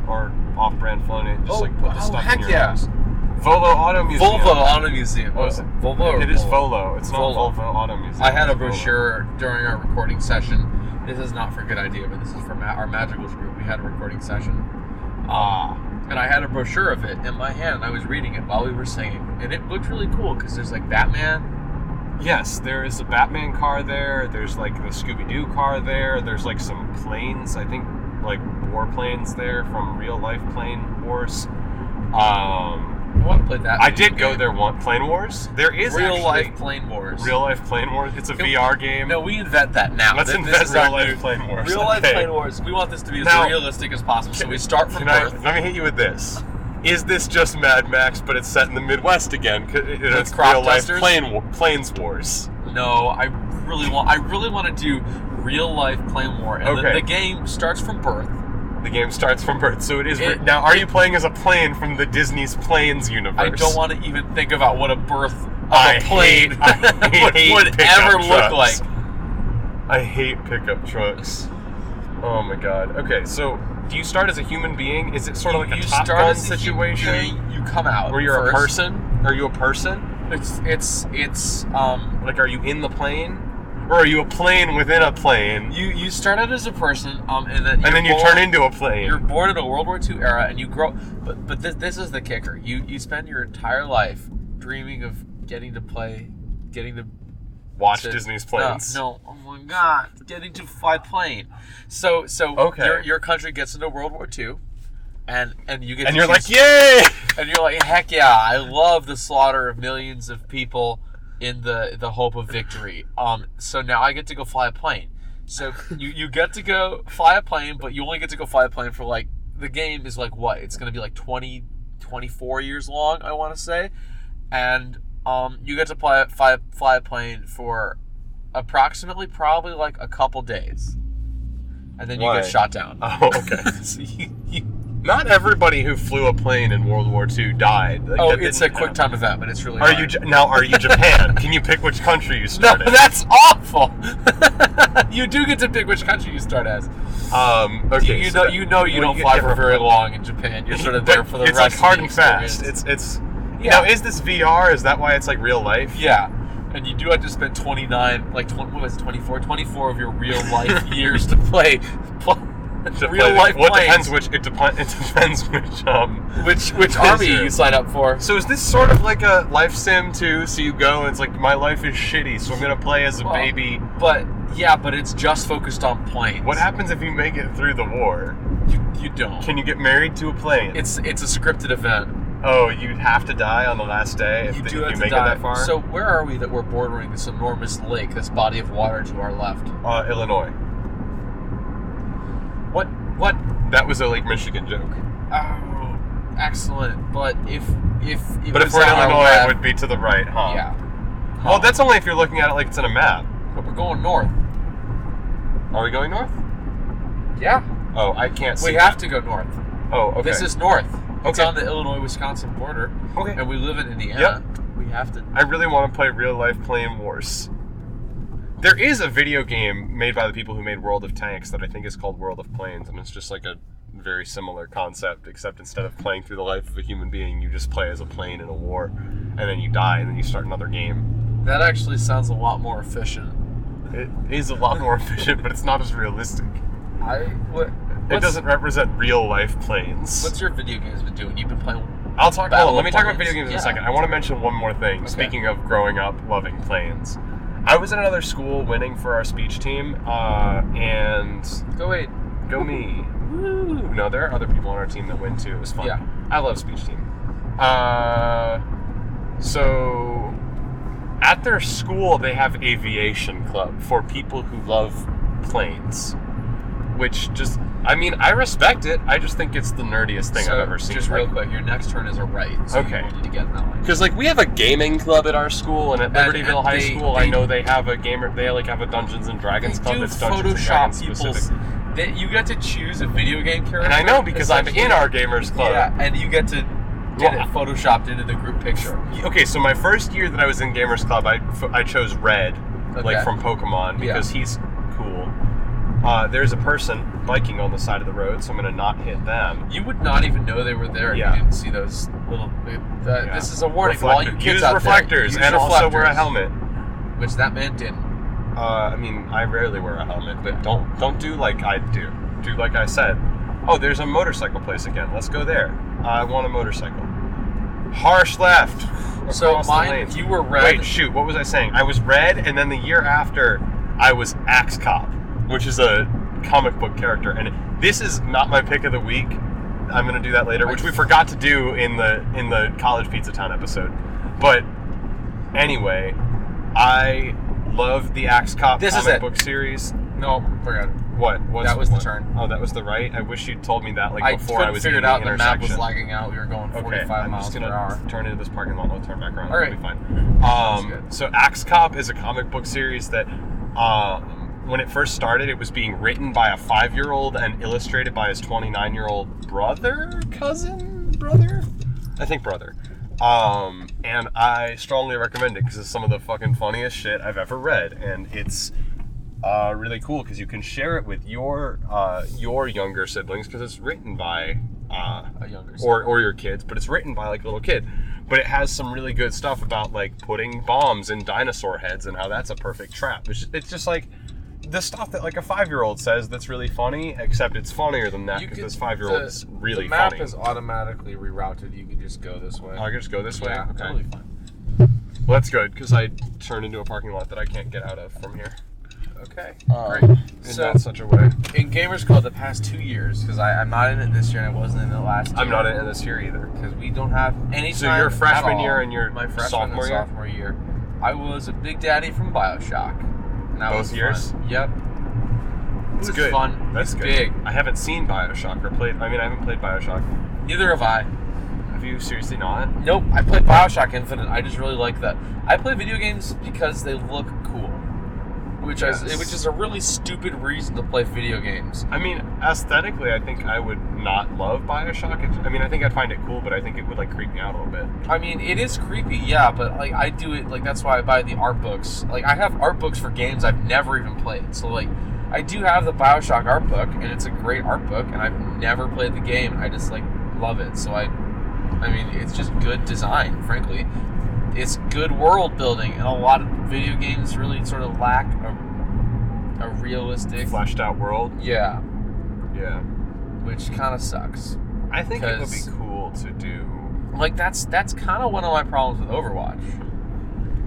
or off-brand Flonase. Just, put the stuff in your nose. Volo Auto Museum. Volvo Auto Museum. What is it? Volvo or It is Volvo? Volo. It's not Volvo Auto Museum. I had a It's Volo. brochure during our recording session. This is not for Good Idea, but this is for our Magicals group. We had a recording session. And I had a brochure of it in my hand, and I was reading it while we were singing. And it looked really cool, because there's, like, Batman. Yes, there is a Batman car there. There's, like, the Scooby-Doo car there. There's, like, some planes, I think, like, warplanes there from real-life plane wars. I want to play that. I did go there once. Plane Wars? There is Real-life Plane Wars. Real-life Plane Wars? It's a VR game. No, we invent that now. Let's invent real-life Plane Wars. Real-life Okay. Plane Wars. We want this to be as Now, realistic as possible, so we start from birth. Let me hit you with this. Is this just Mad Max, but it's set in the Midwest again? It's crop real-life dusters? Planes Wars. No, I really want to do Real-Life Plane War. And Okay. the game starts from birth. The game starts from birth, so it is... now, are you playing as a plane from the Disney's Planes universe? I don't want to even think about what a birth of I a plane hate would pickup ever look like. trucks. I hate pickup trucks. Oh my god. Okay, so do you start as a human being? Is it sort of like a Top Gun situation? You come out. Where you're first. a person? Are you a person? It's Like, are you in the plane? Or are you a plane within a plane? You start out as a person, and then you turn into a plane. You're born in a World War II era, and you grow. But this is the kicker. You spend your entire life dreaming of getting to watch Disney's planes. No, oh my god, getting to fly plane. So okay. your country gets into World War II, and you get. And to you're choose, like, yay! And you're like, heck yeah! I love the slaughter of millions of people in the hope of victory. So now I get to go fly a plane. So you get to go fly a plane, but you only get to go fly a plane for, like, the game is like what? It's going to be like 24 years long, I want to say. And you get to fly a plane for approximately probably like a couple days. And then you get shot down. Oh, okay. So not everybody who flew a plane in World War II died. Like, it's a quick time event, but it's really Are hard. you Japan? Can you pick which country you No, start in? that's awful. You do get to pick which country you start as. Okay. You don't fly for very long in Japan. You're sort of there for the rest. It's like hard of the and fast. experience. It's Now, is this VR? Is that why it's like real life? Yeah. And you do have to spend 24 of your real life years to play real life planes. It depends which army you sign up for. So is this sort of like a life sim too? So you go and it's like, my life is shitty, so I'm gonna play as a baby. But it's just focused on planes. What happens if you make it through the war? You don't. Can you get married to a plane? It's a scripted event. Oh, you'd have to die on the last day if You if do you have to make die. it that far? So where are we that we're bordering this enormous lake, this body of water to our left? Illinois. What? That was a Lake Michigan joke. Oh, excellent. But if it But if was we're in on our Illinois, left, it would be to the right, huh? Yeah. Well, that's only if you're looking at it like it's in a map. But we're going north. Are we going north? Yeah. Oh, I can't see. We have to go north. Oh, okay. This is north. It's Okay. on the Illinois-Wisconsin border. Okay. And we live in Indiana. Yep. We have to. I really want to play real-life Plane Wars. There is a video game made by the people who made World of Tanks that I think is called World of Planes, and it's just like a very similar concept, except instead of playing through the life of a human being, you just play as a plane in a war, and then you die, and then you start another game. That actually sounds a lot more efficient. It is a lot more efficient, but it's not as realistic. It doesn't represent real-life planes. What's your video games been doing? You've been playing. Let me talk about video games in a second. I want to mention one more thing. Okay. Speaking of growing up loving planes, I was in another school winning for our speech team, and go me. Woo! No, there are other people on our team that win too. It was fun. Yeah. I love speech team. So at their school, they have aviation club for people who love planes, which just, I mean, I respect it. I just think it's the nerdiest thing I've ever seen. Just real quick, your next turn is a right. So Okay. You need to get in that line. Because like we have a gaming club at our school, and at Libertyville High School, I know they have a gamer. They like have a Dungeons and Dragons club. do That's Dungeons and Dragons Photoshop specific. You get to choose a video game character. And I know because I'm in our gamers club. Yeah, and you get to get it photoshopped into the group picture. Okay, so my first year that I was in gamers club, I chose Red, like from Pokemon, because he's cool. There's a person biking on the side of the road, so I'm gonna not hit them. You would not even know they were there if you didn't see those little. This is a warning for all you kids use out reflectors there. Use and also wear a helmet. Which that man didn't. I mean, I rarely wear a helmet, but don't do like I do. Do like I said. Oh, there's a motorcycle place again. Let's go there. I want a motorcycle. Harsh left. So mine, you were Red. Wait, shoot. What was I saying? I was Red, and then the year after, I was Axe Cop, which is a comic book character. And this is not my pick of the week. I'm gonna do that later, which we forgot to do in the College Pizza Town episode. But anyway, I love the Axe Cop comic book series. No, forgot it. What? That was the turn. Oh, that was the right? I wish you'd told me that before I was in the figured out the intersection. map was lagging out. We were going 45 miles per hour. I'm just gonna turn into this parking lot. We'll turn back around. All right. It'll be fine. So Axe Cop is a comic book series that, when it first started, it was being written by a 5-year-old and illustrated by his 29-year-old brother. I think brother. And I strongly recommend it because it's some of the fucking funniest shit I've ever read, and it's really cool because you can share it with your younger siblings because it's written by a younger sibling. or your kids, but it's written by like a little kid. But it has some really good stuff about like putting bombs in dinosaur heads and how that's a perfect trap. It's just like the stuff that like a 5-year-old says that's really funny, except it's funnier than that because this 5-year-old is really funny. The map is automatically rerouted. You can just go this way. Oh, I can just go this way? Yeah, okay. totally fine. Well, that's good because I turned into a parking lot that I can't get out of from here. Okay, great. In that such a way. In Gamers Club the past 2 years, because I'm not in it this year and I wasn't in it last year. I'm not in it this year either. Because we don't have any time. So your freshman at year all. and your my freshman sophomore and year? sophomore year, I was a big daddy from BioShock. And that Both was years? Fun. Yep. It's It was good. fun. That's it's good. big. I haven't seen BioShock or played. I haven't played BioShock. Neither have I. Have you seriously not? Nope. I played BioShock Infinite. I just really like that. I play video games because they look cool. Which is a really stupid reason to play video games. I mean, aesthetically, I think I would not love BioShock. I think I'd find it cool, but I think it would like creep me out a little bit. I mean, it is creepy, yeah, but like I do it like that's why I buy the art books. Like I have art books for games I've never even played. So like I do have the BioShock art book, and it's a great art book, and I've never played the game, and I just like love it. So I mean, it's just good design, frankly. It's good world building, and a lot of video games really sort of lack a realistic, fleshed out world. Yeah. Yeah. Which kind of sucks. I think it would be cool to do. Like that's kind of one of my problems with Overwatch.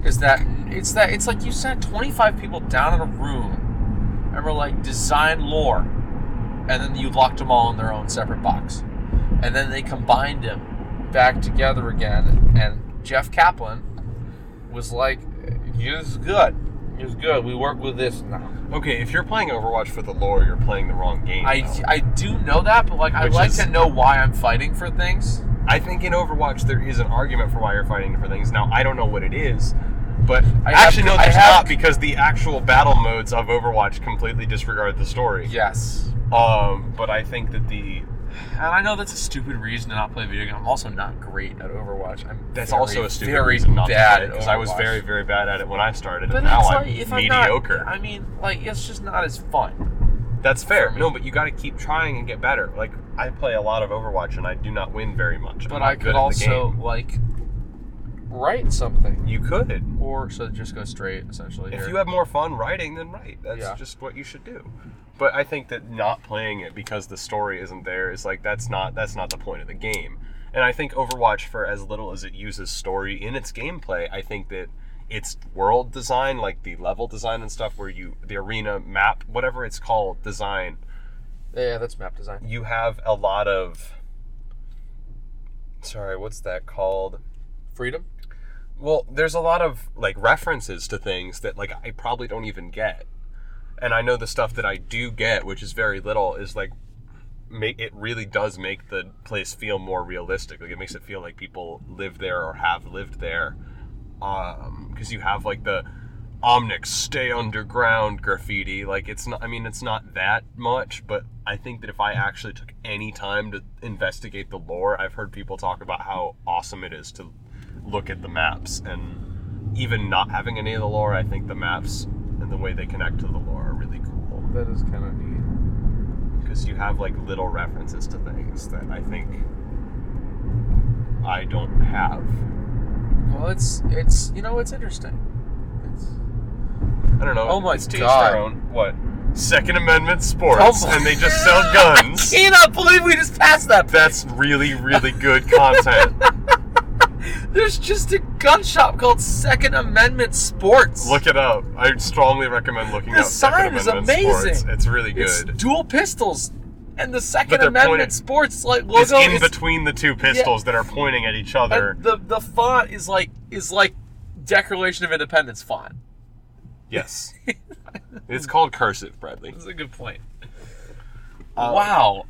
Is that it's like you sat 25 people down in a room and were like design lore, and then you locked them all in their own separate box, and then they combined them back together again, and Jeff Kaplan was like, "It's good. It's good. We work with this now." Okay, if you're playing Overwatch for the lore, you're playing the wrong game. I do know that, but like I like to know why I'm fighting for things. I think in Overwatch there is an argument for why you're fighting for things. Now I don't know what it is, but there's not, because the actual battle modes of Overwatch completely disregard the story. Yes. But I think that and I know that's a stupid reason to not play video game. I'm also not great at Overwatch. That's also a stupid reason not to play it, because I was very, very bad at it when I started, and now I'm mediocre. I mean, like, it's just not as fun. That's fair. No, but you got to keep trying and get better. Like, I play a lot of Overwatch, and I do not win very much. But I could also, like, write something. You could. Or, so just go straight, essentially. If you have more fun writing, then write. That's just what you should do. But I think that not playing it because the story isn't there is like, that's not the point of the game. And I think Overwatch, for as little as it uses story in its gameplay, I think that its world design, like the level design and stuff, where the arena map, whatever it's called, design. Yeah, that's map design. You have a lot of, what's that called? Freedom? Well, there's a lot of like references to things that like I probably don't even get. And I know the stuff that I do get, which is very little, is like, it really does make the place feel more realistic. Like, it makes it feel like people live there or have lived there. Because you have like the Omnics stay underground graffiti. Like, it's not that much, but I think that if I actually took any time to investigate the lore, I've heard people talk about how awesome it is to look at the maps. And even not having any of the lore, I think the maps and the way they connect to the lore are really cool. That is kind of neat. Because you have like little references to things that I think I don't have. Well, it's interesting. I don't know. Oh my it's God. Their own. What? Second Amendment sports, and they just sell guns. I cannot believe we just passed that. That's really, really good content. There's just a gun shop called Second Amendment Sports. Look it up. I strongly recommend looking up Second Amendment Sports. The sign is amazing. It's really good. It's dual pistols. And the Second Amendment Sports like logo is in between the two pistols that are pointing at each other. And the font is like Declaration of Independence font. Yes. It's called cursive, Bradley. That's a good point. Wow.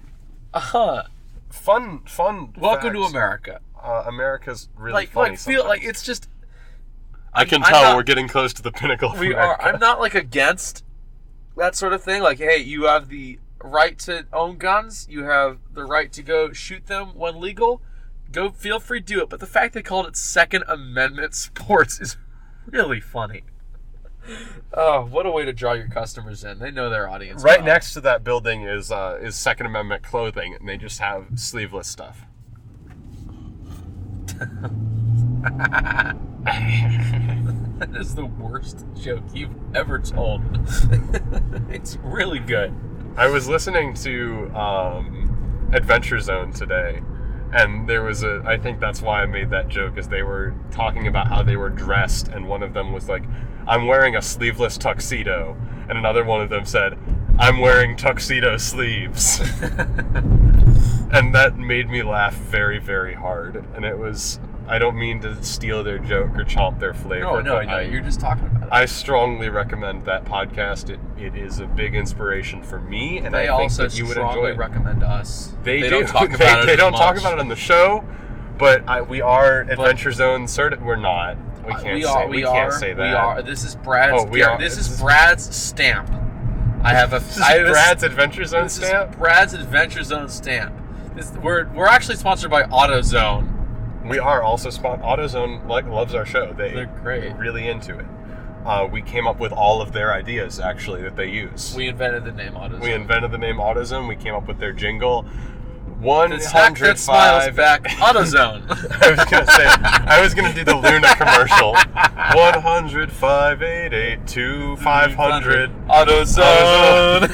Fun. Welcome facts. to America. America's really funny. Like it's just. I can tell we're getting close to the pinnacle of America. We are. I'm not like against that sort of thing. Like, hey, you have the right to own guns. You have the right to go shoot them when legal. Go, feel free to do it. But the fact they called it Second Amendment Sports is really funny. Oh, what a way to draw your customers in. They know their audience. Right next to that building is Second Amendment clothing, and they just have sleeveless stuff. That is the worst joke you've ever told. It's really good. I was listening to Adventure Zone today, and there was I think that's why I made that joke, is they were talking about how they were dressed, and one of them was like, I'm wearing a sleeveless tuxedo, and another one of them said, I'm wearing tuxedo sleeves. And that made me laugh very, very hard. And it was, I don't mean to steal their joke or chomp their flavor. No, you're just talking about it. I strongly recommend that podcast. It is a big inspiration for me, and I think that you would enjoy it. They also strongly recommend us. They don't talk about it. They don't talk about it on the show, but we are Adventure Zone certified. We're not. We can't say that. We are. This is Brad's. This is Brad's stamp. I have a. This is Brad's Adventure Zone stamp. This is Brad's Adventure Zone stamp. We're actually sponsored by AutoZone. We are also AutoZone loves our show. They're great. Really into it. We came up with all of their ideas actually that they use. We invented the name AutoZone. We came up with their jingle. 105 smiles back. AutoZone. I was gonna do the Luna commercial. 105-882 500 AutoZone.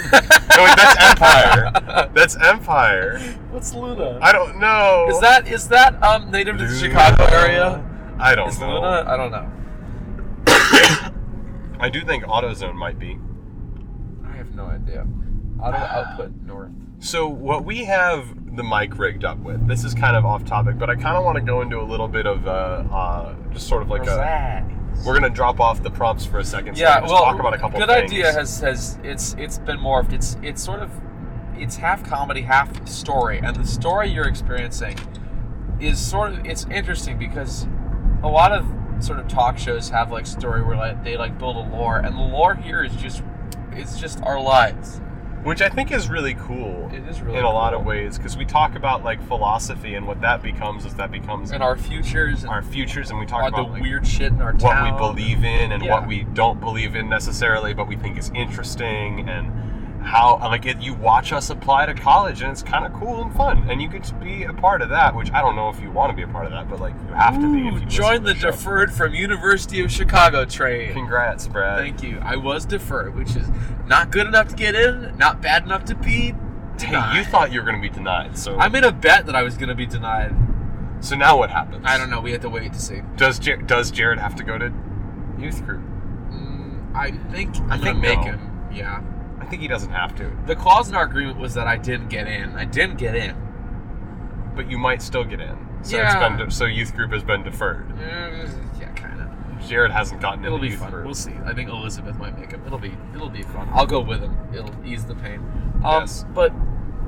No, wait, that's Empire. That's Empire. What's Luna? I don't know. Is that native to the Chicago area? I don't know. Luna? I don't know. I do think AutoZone might be. I have no idea. Auto output north. So what we have the mic rigged up with, this is kind of off topic, but I kind of want to go into a little bit of just sort of like we're gonna drop off the prompts for a second. So Yeah, well, talk about a couple good things. idea has it's been morphed. It's sort of it's half comedy, half story, and the story you're experiencing is sort of it's interesting because a lot of sort of talk shows have like story where they build a lore, and the lore here is just our lives. Which I think is really cool. It is really in cool. a lot of ways, because we talk about like philosophy, and what that becomes and our futures, and we talk about the like, weird shit in our what town, we believe in and Yeah. what we don't believe in necessarily, but we think is interesting, and how like you watch us apply to college, and it's kind of cool and fun, and you get to be a part of that. Which I don't know if you want to be a part of that, but like you have to be. If you join the listen to show. deferred from University of Chicago train. Congrats, Brad. Thank you. I was deferred, which is not good enough to get in, not bad enough to be denied. Hey, you thought you were going to be denied, so I made a bet that I was going to be denied. So now what happens? I don't know. We have to wait to see. Does Jared have to go to youth group? I think I I'm think going to make no. him. Yeah. I think he doesn't have to, The clause in our agreement was that I didn't get in. I didn't get in. but you might still get in. So Yeah. so youth group has been deferred. Yeah, kind of. Jared hasn't gotten It'll into be youth fun. group. We'll see. I think Elizabeth might make him. It'll be fun. I'll go with him. It'll ease the pain. Yes. But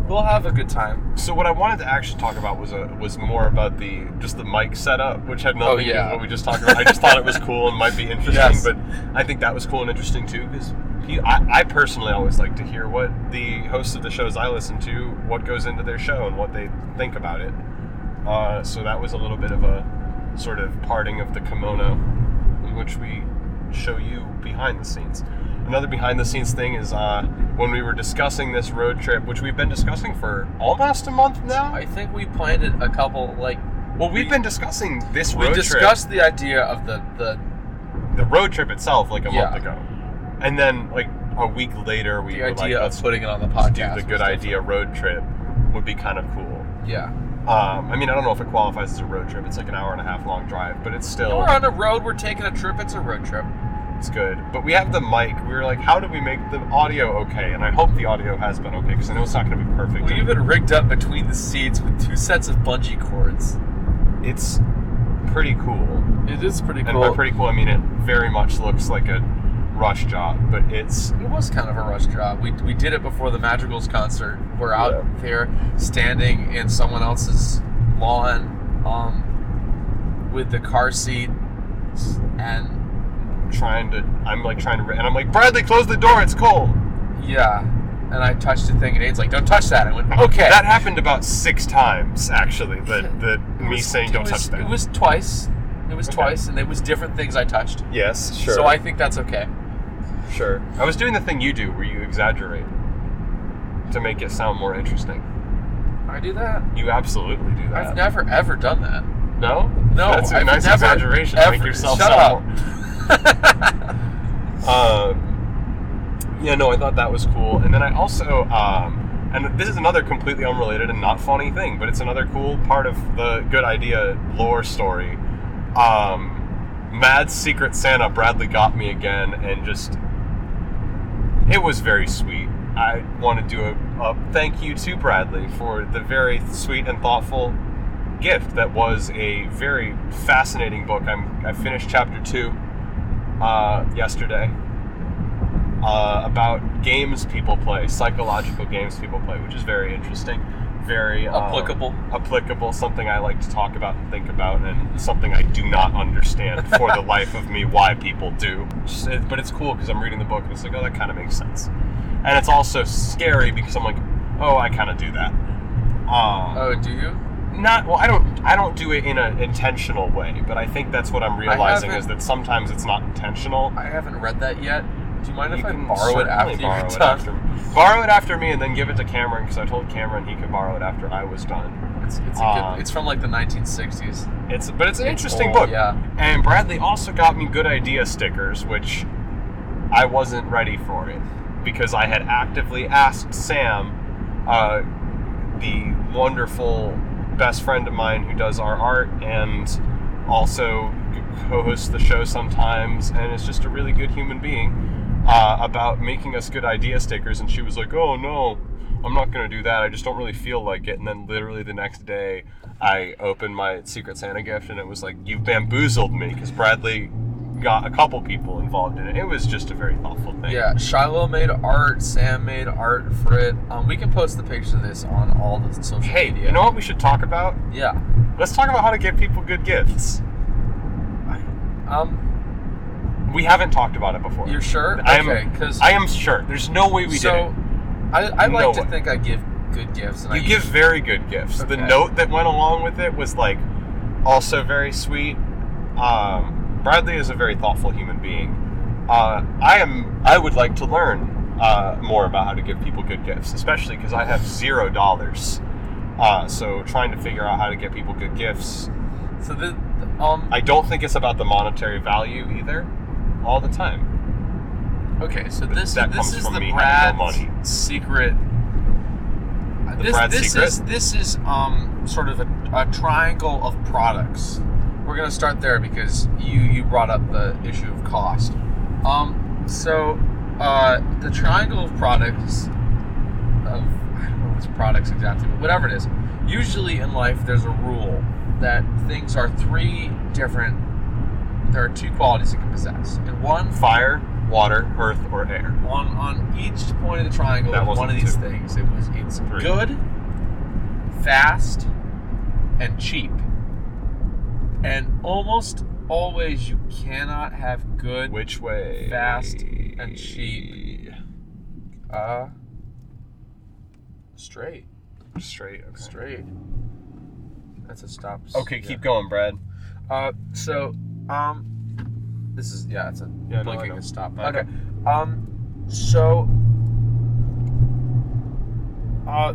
we'll have a good time. So what I wanted to actually talk about was more about the mic setup, which had nothing to do with what we just talked about. I just thought it was cool and might be interesting, Yes. but I think that was cool and interesting too, because I personally always like to hear what the hosts of the shows I listen to, what goes into their show and what they think about it. So that was a little bit of a sort of parting of the kimono in which we show you behind the scenes. Another behind the scenes thing is when we were discussing this road trip, which we've been discussing for almost a month now. I think we planned it a couple, We've been discussing this road we trip. discussed the idea of the road trip itself like a Yeah. month ago. And then like a week later we were idea like, of putting it on the podcast. do the good idea road trip would be kind of cool. Yeah. I mean, I don't know if it qualifies as a road trip. It's like an hour and a half long drive, but it's still... We're on the road, we're taking a trip, it's a road trip. It's good. But we have the mic. We were like, how do we make the audio okay? And I hope the audio has been okay, because I know it's not going to be perfect. We even rigged up between the seats with 2 sets of bungee cords. It's pretty cool. It is pretty And cool. by pretty cool, I mean it very much looks like a rush job, but it was kind of a rush job. We did it before the Madrigals concert. We're out there standing in someone else's lawn with the car seat and I'm like, Bradley, close the door, it's cold. Yeah. And I touched the thing and Aiden's like, don't touch that. I went, okay. That happened about 6 times, actually, saying don't touch that. It was twice. It was twice, and it was different things I touched. Yes, sure. So I think that's okay. Sure. I was doing the thing you do, where you exaggerate to make it sound more interesting. I do that? You absolutely do that. I've never, ever done that. No? No. That's a I've nice never, exaggeration ever, to make yourself shut sound up. more... Yeah, no, I thought that was cool. And then I also, and this is another completely unrelated and not funny thing, but it's another cool part of the Good Idea lore story. Mad Secret Santa Bradley got me again, and just, it was very sweet. I want to do a thank you to Bradley for the very sweet and thoughtful gift that was a very fascinating book. I finished chapter 2 yesterday. About games people play, psychological games people play, which is very interesting, very applicable, something I like to talk about and think about, and something I do not understand for the life of me why people do. But it's cool because I'm reading the book and it's like, oh, that kind of makes sense. And it's also scary because I'm like, oh, I kind of do that. Oh, do you? Not well. I don't do it in an intentional way, but I think that's what I'm realizing is that sometimes it's not intentional. I haven't read that yet. Do you mind if I can borrow it after certainly you're done? Borrow it after me and then give it to Cameron, because I told Cameron he could borrow it after I was done. It's from like the 1960s. But it's an interesting old, book. Yeah. And Bradley also got me Good Idea stickers, which I wasn't ready for it, because I had actively asked Sam, the wonderful best friend of mine who does our art and also co-hosts the show sometimes and is just a really good human being. about making us good idea stickers, and she was like, "Oh no, I'm not gonna do that. I just don't really feel like it." And then literally the next day, I opened my Secret Santa gift, and it was like, "You've bamboozled me," because Bradley got a couple people involved in it. It was just a very thoughtful thing. Yeah, Shiloh made art, Sam made art for it. We can post the pictures of this on all the social media. Hey, you know what we should talk about? Yeah. Let's talk about how to give people good gifts. We haven't talked about it before. You're sure? I am sure. There's no way we did it. So, I like to think I give good gifts. And you give very good gifts. Okay. The note that went along with it was like also very sweet. Bradley is a very thoughtful human being. I would like to learn more about how to give people good gifts, especially because I have $0. So trying to figure out how to get people good gifts. So I don't think it's about the monetary value either, all the time. Okay, so this is from the me Brad having no money. Secret. This is sort of a triangle of products. We're gonna start there because you brought up the issue of cost. So the triangle of products of, I don't know what's products exactly, but whatever it is. Usually in life, there's a rule that things are there are two qualities it can possess. And one, fire, water, earth, or air. On each point of the triangle, one of these things. It's good, fast, and cheap. And almost always you cannot have good, which way, fast, and cheap. Straight. Okay. Straight. That's a stop. Okay, yeah. Keep going, Brad. This is it's a blinking to stop. Okay.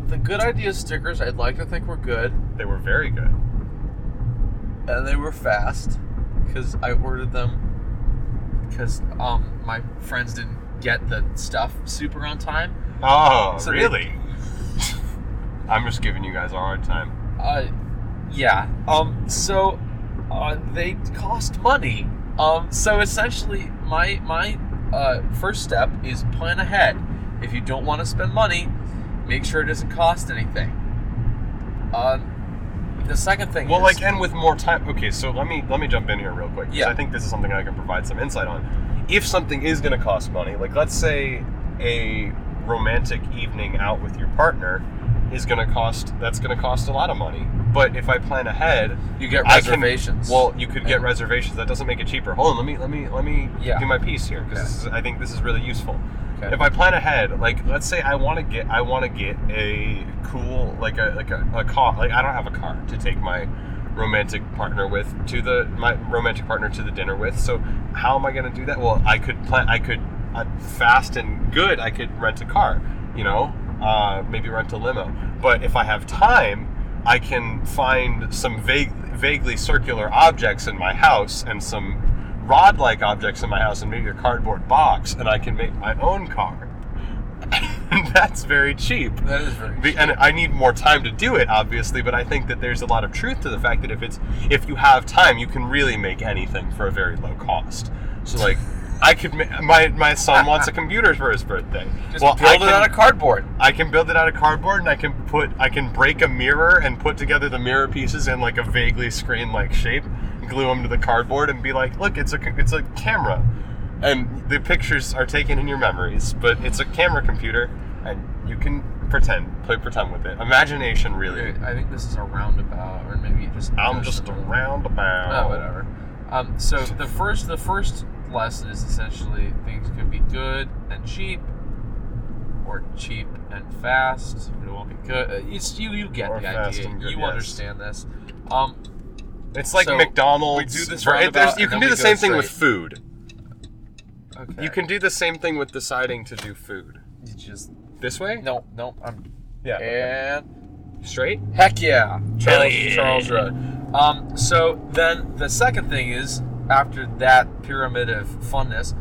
The good idea stickers, I'd like to think were good. They were very good. And they were fast because I ordered them because my friends didn't get the stuff super on time. Oh, so really? I'm just giving you guys a hard time. Yeah. They cost money. So essentially, my first step is plan ahead. If you don't want to spend money, make sure it doesn't cost anything. The second thing is... and with more time... Okay, so let me jump in here real quick. Yeah. I think this is something I can provide some insight on. If something is going to cost money, like let's say a romantic evening out with your partner is going to cost a lot of money. But if I plan ahead... You get reservations. You could get reservations. That doesn't make it cheaper. Hold on, let me do my piece here, because I think this is really useful. Okay. If I plan ahead, like let's say I want to get a cool a car. Like I don't have a car to take my romantic partner to the dinner with. So how am I going to do that? Well, I could fast and good. I could rent a car. Maybe rent a limo. But if I have time, I can find some vaguely circular objects in my house and some rod-like objects in my house and maybe a cardboard box, and I can make my own car. And that's very cheap. That is very cheap. And I need more time to do it, obviously, but I think that there's a lot of truth to the fact that if you have time, you can really make anything for a very low cost. So, like, I could my son wants a computer for his birthday. Just build it out of cardboard. I can build it out of cardboard, and I can break a mirror and put together the mirror pieces in like a vaguely screen-like shape, glue them to the cardboard, and be like, look, it's a camera, and the pictures are taken in your memories, but it's a camera computer, and you can play pretend with it. Imagination, really. I think this is a roundabout, or maybe I'm just a roundabout. Oh, whatever. So the first lesson is essentially things can be good and cheap, or cheap and fast. It won't be good. You get the idea. You understand this. It's like McDonald's. We do this you can do the same thing with food. Okay. You can do the same thing with deciding to do food. You just this way? No. And straight? Heck yeah, Charles Road. So then the second thing is, after that pyramid of funness,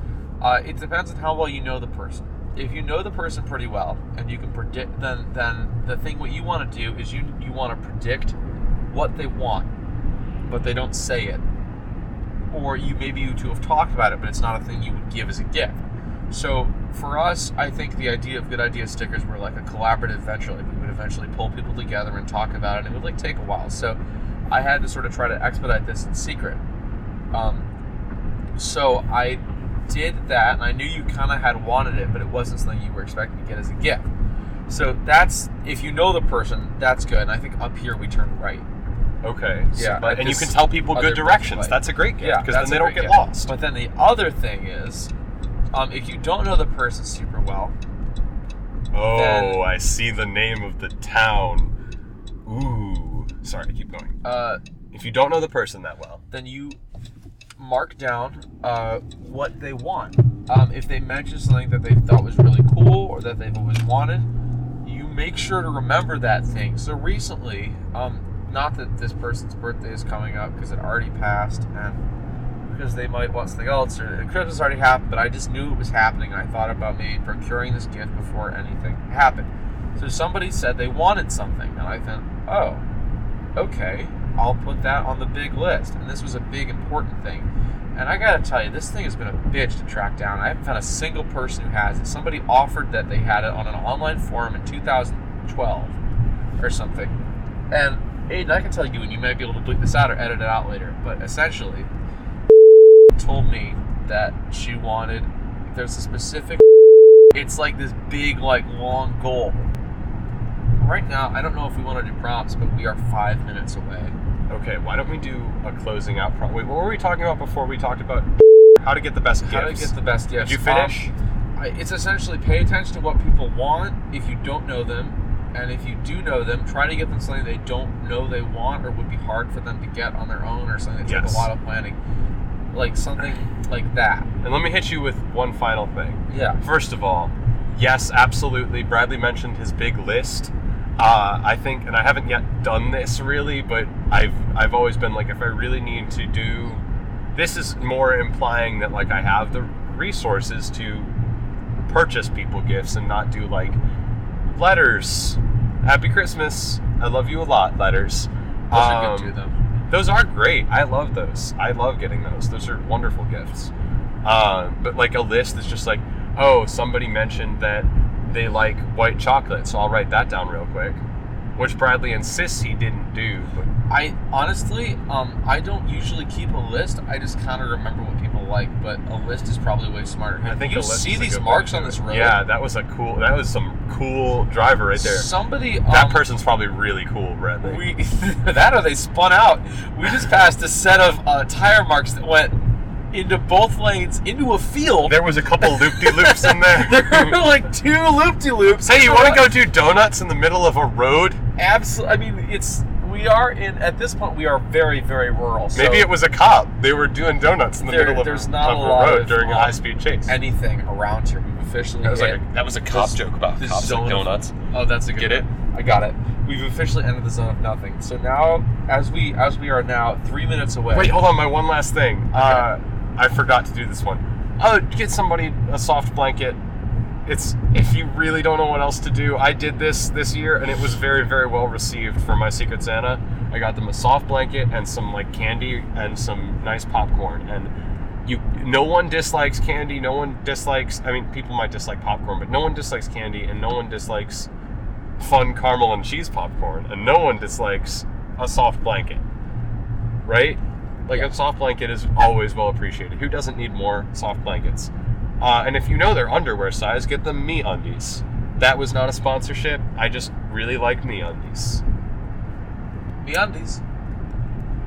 it depends on how well you know the person. If you know the person pretty well and you can predict, then the thing what you want to do is you want to predict what they want, but they don't say it. Or maybe you two have talked about it, but it's not a thing you would give as a gift. So for us, I think the idea of Good Idea stickers were like a collaborative venture. Like we would eventually pull people together and talk about it, and it would like take a while. So I had to sort of try to expedite this in secret. So I did that, and I knew you kind of had wanted it, but it wasn't something you were expecting to get as a gift. So that's, if you know the person, that's good. And I think up here we turn right. Okay. Yeah. So, and you can tell people good directions. That's a great gift, because then they don't get lost. But then the other thing is, if you don't know the person super well. Oh, I see the name of the town. Ooh. Sorry, keep going. If you don't know the person that well, then you mark down what they want. If they mention something that they thought was really cool or that they've always wanted, you make sure to remember that thing. So recently, not that this person's birthday is coming up because it already passed and because they might want something else, or Christmas already happened, but I just knew it was happening, and I thought about maybe procuring this gift before anything happened. So somebody said they wanted something, and I thought, oh, okay, I'll put that on the big list. And this was a big, important thing. And I gotta tell you, this thing has been a bitch to track down. I haven't found a single person who has it. Somebody offered that they had it on an online forum in 2012 or something. And Aiden, I can tell you, and you might be able to bleep this out or edit it out later, but essentially, told me that she wanted, there's a specific, it's like this big, like, long goal. Right now, I don't know if we want to do prompts, but we are 5 minutes away. Okay, why don't we do a closing out prompt? Wait, what were we talking about before we talked about how to get the best gifts? How to get the best gifts. Did you finish? It's essentially pay attention to what people want if you don't know them. And if you do know them, try to get them something they don't know they want or would be hard for them to get on their own, or something that took a lot of planning. Like something like that. And let me hit you with one final thing. Yeah. First of all, yes, absolutely. Bradley mentioned his big list. I think, and I haven't yet done this really, but I've always been like, if I really need to do, this is more implying that like I have the resources to purchase people gifts and not do like letters. Happy Christmas. I love you a lot. Letters. Those are good too, though. Those are great. I love those. I love getting those. Those are wonderful gifts. But like a list is just like, oh, somebody mentioned that they like white chocolate, so I'll write that down real quick. Which Bradley insists he didn't do. But I honestly, I don't usually keep a list. I just kind of remember what people like, but a list is probably way smarter. I think you see these marks on this road. Yeah, that was some cool driver right there. Somebody, that person's probably really cool, Bradley. That or they spun out. We just passed a set of tire marks that went into both lanes, into a field. There was a couple loop-de-loops in there. There were like 2 loop-de-loops. Hey, you want to go do donuts in the middle of a road? Absolutely. I mean, at this point, we are very, very rural. So maybe it was a cop. They were doing donuts in the middle of a road during a high-speed chase. Anything around here. We've officially that was a cop joke about cops and donuts. Oh, that's a good Get one. it? I got it. We've officially entered the zone of nothing. So now, as we are now 3 minutes away. Wait, hold on. My one last thing. Okay. I forgot to do this one. Get somebody a soft blanket. It's, if you really don't know what else to do, I did this year, and it was very, very well received for my Secret Santa. I got them a soft blanket and some like candy and some nice popcorn. And no one dislikes candy. No one dislikes. I mean, people might dislike popcorn, but no one dislikes candy, and no one dislikes fun caramel and cheese popcorn, and no one dislikes a soft blanket, right? Like a soft blanket is always well appreciated. Who doesn't need more soft blankets? And if you know their underwear size, get them MeUndies. That was not a sponsorship. I just really like MeUndies. MeUndies.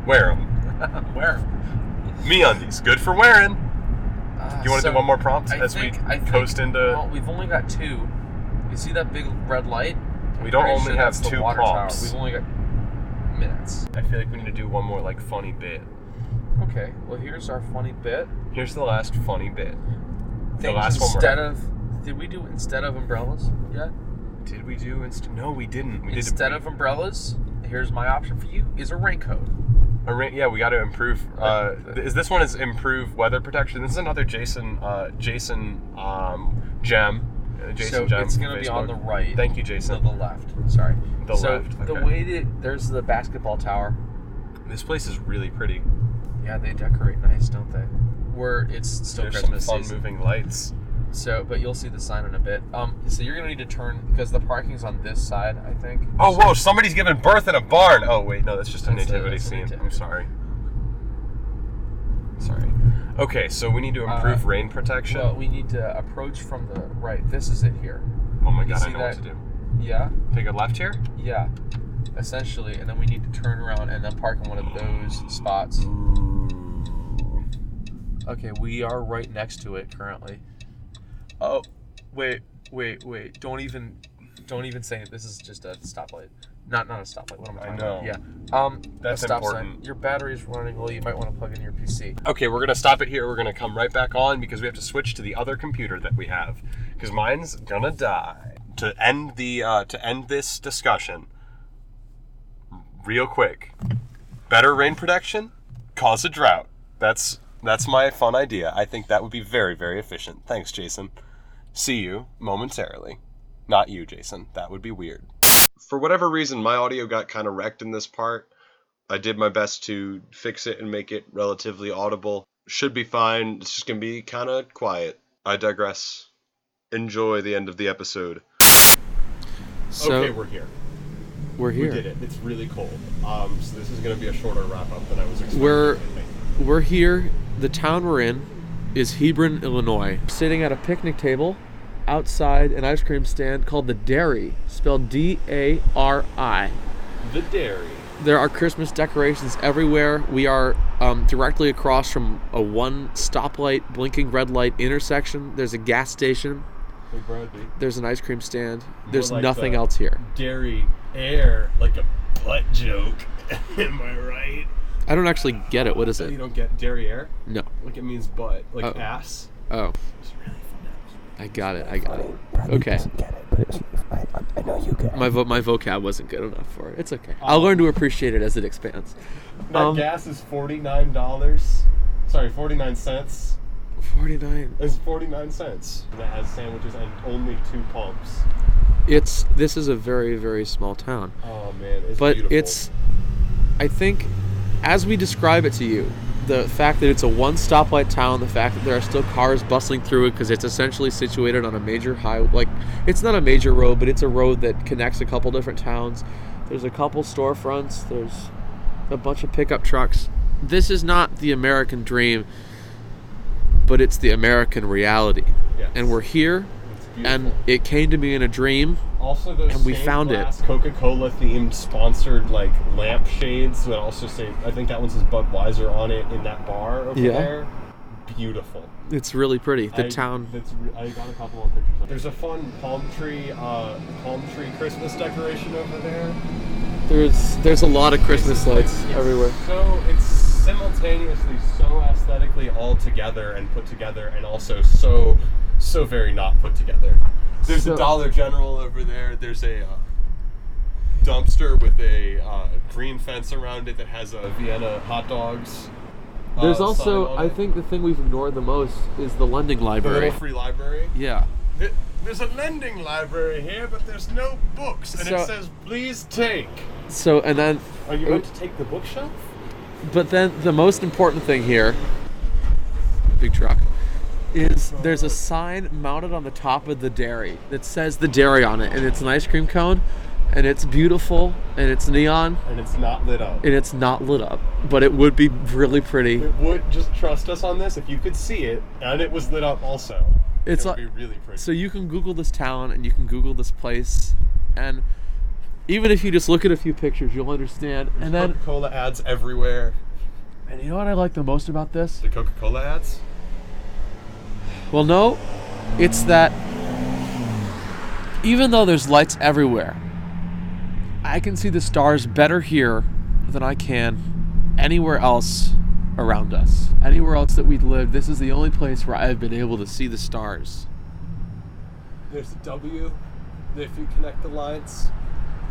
Wear them. Wear them. MeUndies. Good for wearing. You want to do one more prompt I think, coast into... Well, we've only got 2. You see that big red light? We don't only have 2 prompts. We've only got minutes. I feel like we need to do one more like funny bit. Okay, well here's our funny bit. Here's the last funny bit. Did we do instead of umbrellas yet? Did we do No, we didn't. Instead of umbrellas, here's my option for you, is a raincoat. Yeah, we got to improve. This one is improve weather protection. This is another Jason gem. Jason Gem. It's going to be on the right. Thank you, Jason. No, the left. Sorry. Left. Okay. The way there's the basketball tower. This place is really pretty. Yeah, they decorate nice, don't they? It's still There's Christmas some fun season. moving lights. So, but you'll see the sign in a bit. So you're gonna need to turn because the parking's on this side, I think. Oh, whoa! Somebody's giving birth in a barn. Oh, wait, no, that's just a That's nativity a scene. nativity. I'm sorry. Sorry. Okay, so we need to improve rain protection. Well, we need to approach from the right. This is it here. Oh my You god, I see know that? what to do. Yeah, Take a left here? yeah. Essentially, and then we need to turn around and then park in one of those spots. Okay, we are right next to it currently. Oh, wait. Don't even say it. This is just a stoplight. Not a stoplight. What am I talking about? Yeah. That's a stop important. sign. Your battery's running low. You might want to plug in your PC. Okay, we're gonna stop it here. We're gonna come right back on because we have to switch to the other computer that we have because mine's gonna die. To end this discussion, real quick, better rain protection, cause a drought. That's my fun idea. I think that would be very, very efficient. Thanks, Jason. See you momentarily. Not you, Jason. That would be weird. For whatever reason, my audio got kind of wrecked in this part. I did my best to fix it and make it relatively audible. Should be fine. It's just going to be kind of quiet. I digress. Enjoy the end of the episode. So, Okay, we're here. We're here. We did it. It's really cold. So this is going to be a shorter wrap-up than I was expecting. We're here. The town we're in is Hebron, Illinois. Sitting at a picnic table outside an ice cream stand called The Dairy, spelled D-A-R-I. The Dairy. There are Christmas decorations everywhere. We are directly across from a one stoplight, blinking red light intersection. There's a gas station. Hey, Bradley. There's an ice cream stand. There's More like nothing the else here. Dairy air, like a butt joke. Am I right? I don't actually get it. What is You it? don't get dairy air? No. Like it means butt, like Oh. ass. Oh. It's really fun. I got it. Okay. I know you get it. My vocab wasn't good enough for it. It's okay. I'll learn to appreciate it as it expands. That gas is $49. Sorry, 49 cents. 49. It's 49 cents. And it has sandwiches and only 2 pumps. This is a very, very small town. Oh man, it's But beautiful. I think, as we describe it to you, the fact that it's a one stoplight town, the fact that there are still cars bustling through it because it's essentially situated on a major highway, like it's not a major road, but it's a road that connects a couple different towns. There's a couple storefronts. There's a bunch of pickup trucks. This is not the American dream, but it's the American reality. Yes. And we're here, It's beautiful. and it came to me in a dream. Also, those And we stained found it. glass Coca-Cola themed sponsored like lamp shades that also say, I think that one says Budweiser on it in that bar over Yeah. there. Beautiful. It's really pretty. The I town. I got a couple of pictures. There's a fun palm tree Christmas decoration over there. There's a lot of Christmas lights It's everywhere. So it's simultaneously so aesthetically all together and put together, and also so very not put together. There's So- a Dollar General over there. There's a dumpster with a green fence around it that has a Vienna hot dogs. There's sign also, on I it. think the thing we've ignored the most is the lending The library. little free library. Yeah. There's a lending library here, but there's no books, and So- it says please take. So, and then, Are you meant to take the bookshelf? but then the most important thing here, big truck, is there's a sign mounted on the top of the dairy that says The Dairy on it, and it's an ice cream cone, and it's beautiful, and it's neon, And it's not lit up. and it's not lit up, but it would be really pretty. It would just trust us on this if you could see it, and it was lit up also. It's it would like, be really pretty. so you can Google this town and you can Google this place, and even if you just look at a few pictures, you'll understand. And then, Coca-Cola ads everywhere. and you know what I like the most about this? The Coca-Cola ads? Well, no, it's that even though there's lights everywhere, I can see the stars better here than I can anywhere else around us. Anywhere else that we'd lived, this is the only place where I've been able to see the stars. There's a W if you connect the lines.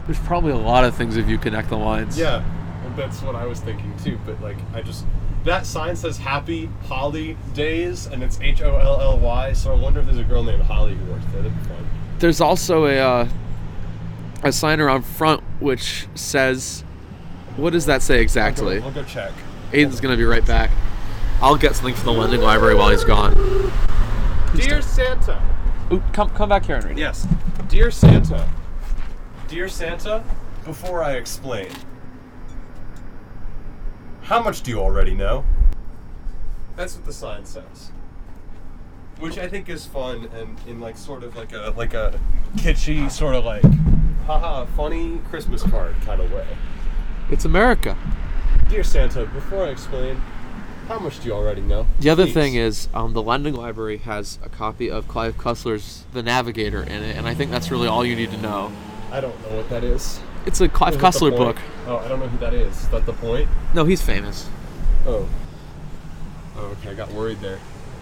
There's probably a lot of things if you connect the lines. Yeah, and that's what I was thinking too, but like, that sign says Happy Holly Days, and it's Holly, so I wonder if there's a girl named Holly who works there. That'd be fun. There's also a sign around front which says, what does that say exactly? I'll go check. Aiden's gonna be right back. I'll get something from the lending library while he's gone. Dear Santa. Ooh, come back here and read it. Yes. Dear Santa. Dear Santa, before I explain, how much do you already know? That's what the sign says. Which I think is fun and in like sort of like a kitschy sort of like haha funny Christmas card kind of way. It's America. Dear Santa, before I explain, how much do you already know? The other Please. thing is, the Lending Library has a copy of Clive Cussler's The Navigator in it, and I think that's really all you need to know. I don't know what that is. It's a Clive Is that the Cussler point? book. Oh, I don't know who that is. Is that the point? No, he's famous. Oh. Oh, okay, I got worried there.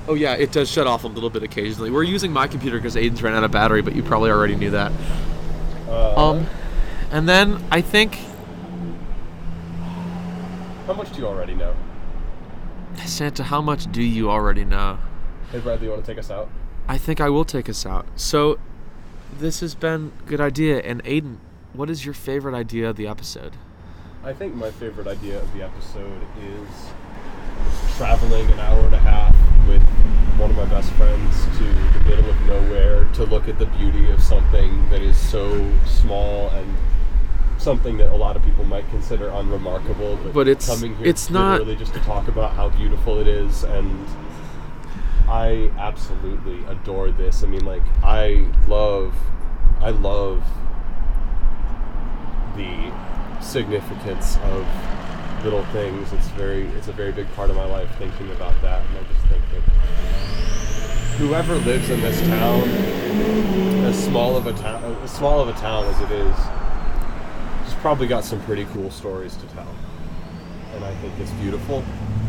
Oh yeah, it does shut off a little bit occasionally. We're using my computer because Aiden's ran out of battery, but you probably already knew that. And then I think... How much do you already know? Santa, how much do you already know? Hey, Bradley, you want to take us out? I think I will take us out. So, this has been a good idea. And Aiden, what is your favorite idea of the episode? I think my favorite idea of the episode is traveling an hour and a half with one of my best friends to the middle of nowhere to look at the beauty of something that is so small and something that a lot of people might consider unremarkable, but it's coming here it's literally not just to talk about how beautiful it is, and I absolutely adore this. I mean, like, I love the significance of little things. It's a very big part of my life thinking about that, and I just think that whoever lives in this town, as small of a town as it is, has probably got some pretty cool stories to tell. And I think it's beautiful,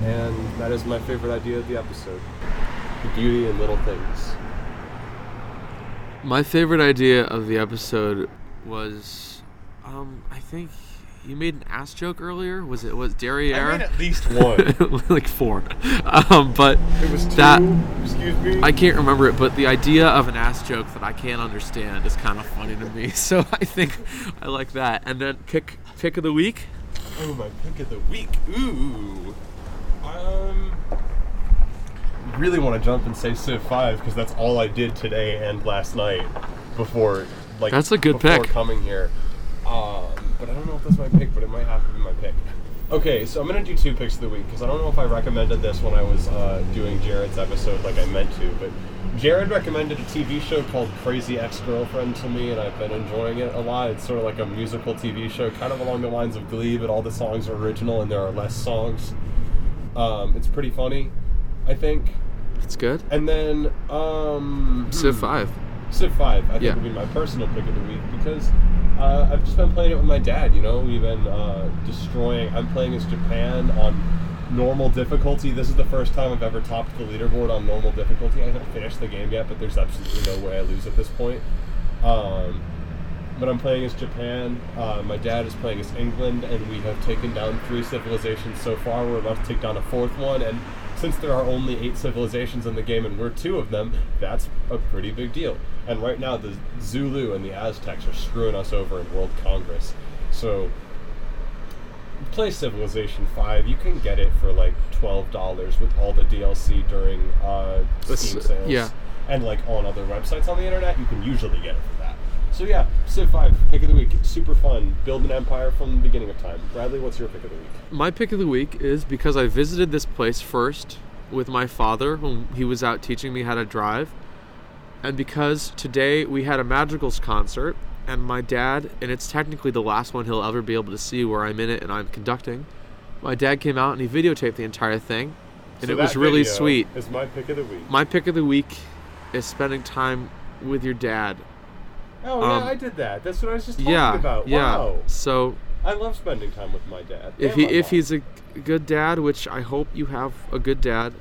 and that is my favorite idea of the episode. The beauty in little things. My favorite idea of the episode was, I think you made an ass joke earlier. Was derriere? I made at least one. Like 4. But It was 2. that, Excuse me. I can't remember it, but the idea of an ass joke that I can't understand is kind of funny to me. So I think I like that. And then pick of the week. Oh, my pick of the week. Ooh. Really want to jump and say Civ 5 because that's all I did today and last night before, like, that's a good before pick. coming here. But I don't know if that's my pick, but it might have to be my pick. Okay, so I'm gonna do 2 picks of the week because I don't know if I recommended this when I was doing Jared's episode like I meant to, but Jared recommended a TV show called Crazy Ex-Girlfriend to me, and I've been enjoying it a lot. It's sort of like a musical TV show, kind of along the lines of Glee, but all the songs are original and there are less songs. It's pretty funny, I think. It's good. And then Civ 5. Civ 5, I think, would be my personal pick of the week because I've just been playing it with my dad, you know? We've been I'm playing as Japan on normal difficulty. This is the first time I've ever topped the leaderboard on normal difficulty. I haven't finished the game yet, but there's absolutely no way I lose at this point. But I'm playing as Japan. My dad is playing as England, and we have taken down 3 civilizations so far. We're about to take down a 4th one, and since there are only 8 civilizations in the game and we're 2 of them, that's a pretty big deal. And right now, the Zulu and the Aztecs are screwing us over in World Congress. So, play Civilization 5. You can get it for like $12 with all the DLC during Steam sales. Yeah. And like on other websites on the internet, you can usually get it for that. So yeah, Civ 5, pick of the week. It's super fun. Build an empire from the beginning of time. Bradley, what's your pick of the week? My pick of the week is because I visited this place first with my father when he was out teaching me how to drive. And because today we had a Madrigals concert, and my dad, and it's technically the last one he'll ever be able to see where I'm in it and I'm conducting, my dad came out and he videotaped the entire thing. And So it was that really video sweet. Is my pick of the week. My pick of the week is spending time with your dad. Oh, yeah, I did that. That's what I was just talking about. Yeah. Wow. So I love spending time with my dad. if and my mom. he's a good dad, which I hope you have a good dad,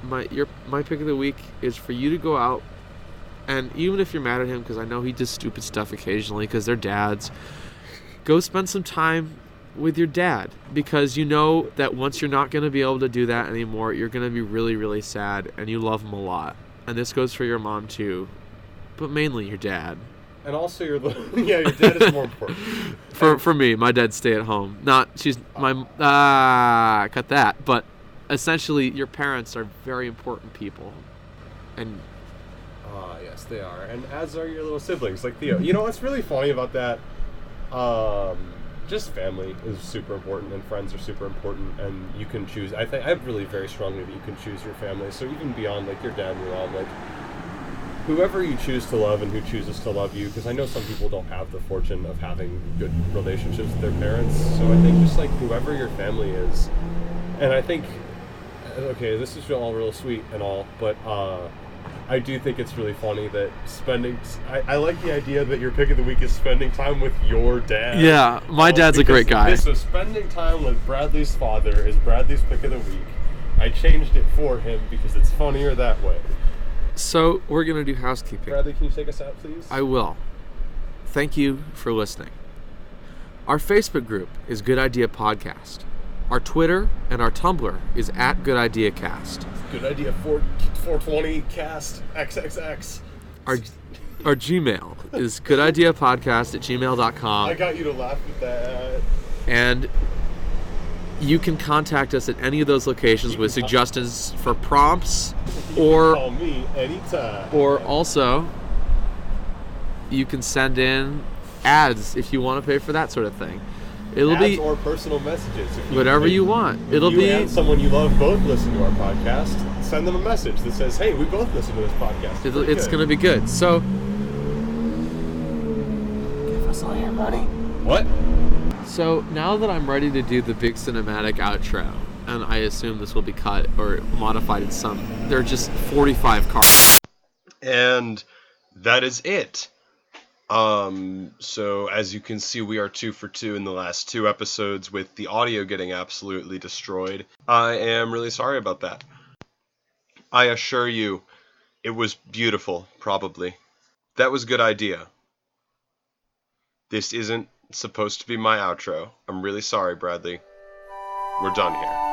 my pick of the week is for you to go out, and even if you're mad at him, because I know he does stupid stuff occasionally because they're dads, go spend some time with your dad, because you know that once you're not going to be able to do that anymore, you're going to be really, really sad, and you love him a lot. And this goes for your mom too, but mainly your dad. And also your dad is more important. For me, my dad stay at home. Cut that. But essentially, your parents are very important people, and Ah, yes, they are. And as are your little siblings, like Theo. You know what's really funny about that? Just family is super important, and friends are super important, and you can choose. I really very strongly that you can choose your family. So even beyond, like, your dad and your mom, like, whoever you choose to love and who chooses to love you, because I know some people don't have the fortune of having good relationships with their parents. So I think just, like, whoever your family is, and I think, okay, this is all real sweet and all, but, I do think it's really funny that I like the idea that your pick of the week is spending time with your dad. Yeah, my dad's a great guy. So spending time with Bradley's father is Bradley's pick of the week. I changed it for him because it's funnier that way. So we're going to do housekeeping. Bradley, can you take us out, please? I will. Thank you for listening. Our Facebook group is Good Idea Podcast. Our Twitter and our Tumblr is @GoodIdeaCast. Good idea. 420 cast XXX. Our Gmail is goodideapodcast@gmail.com. I got you to laugh at that. And you can contact us at any of those locations with suggestions for prompts, or call me anytime. Or also, you can send in ads if you want to pay for that sort of thing. It'll ads be or personal messages. Whatever you want. It'll you be and someone you love both listen to our podcast. Send them a message that says, "Hey, we both listen to this podcast." It's going to be good. So, Give us all your money. What? So now that I'm ready to do the big cinematic outro, and I assume this will be cut or modified in some, there are just 45 cars. And that is it. So as you can see, we are 2 for 2 in the last 2 episodes with the audio getting absolutely destroyed. I am really sorry about that. I assure you, it was beautiful, probably. That was a good idea. This isn't supposed to be my outro. I'm really sorry, Bradley. We're done here.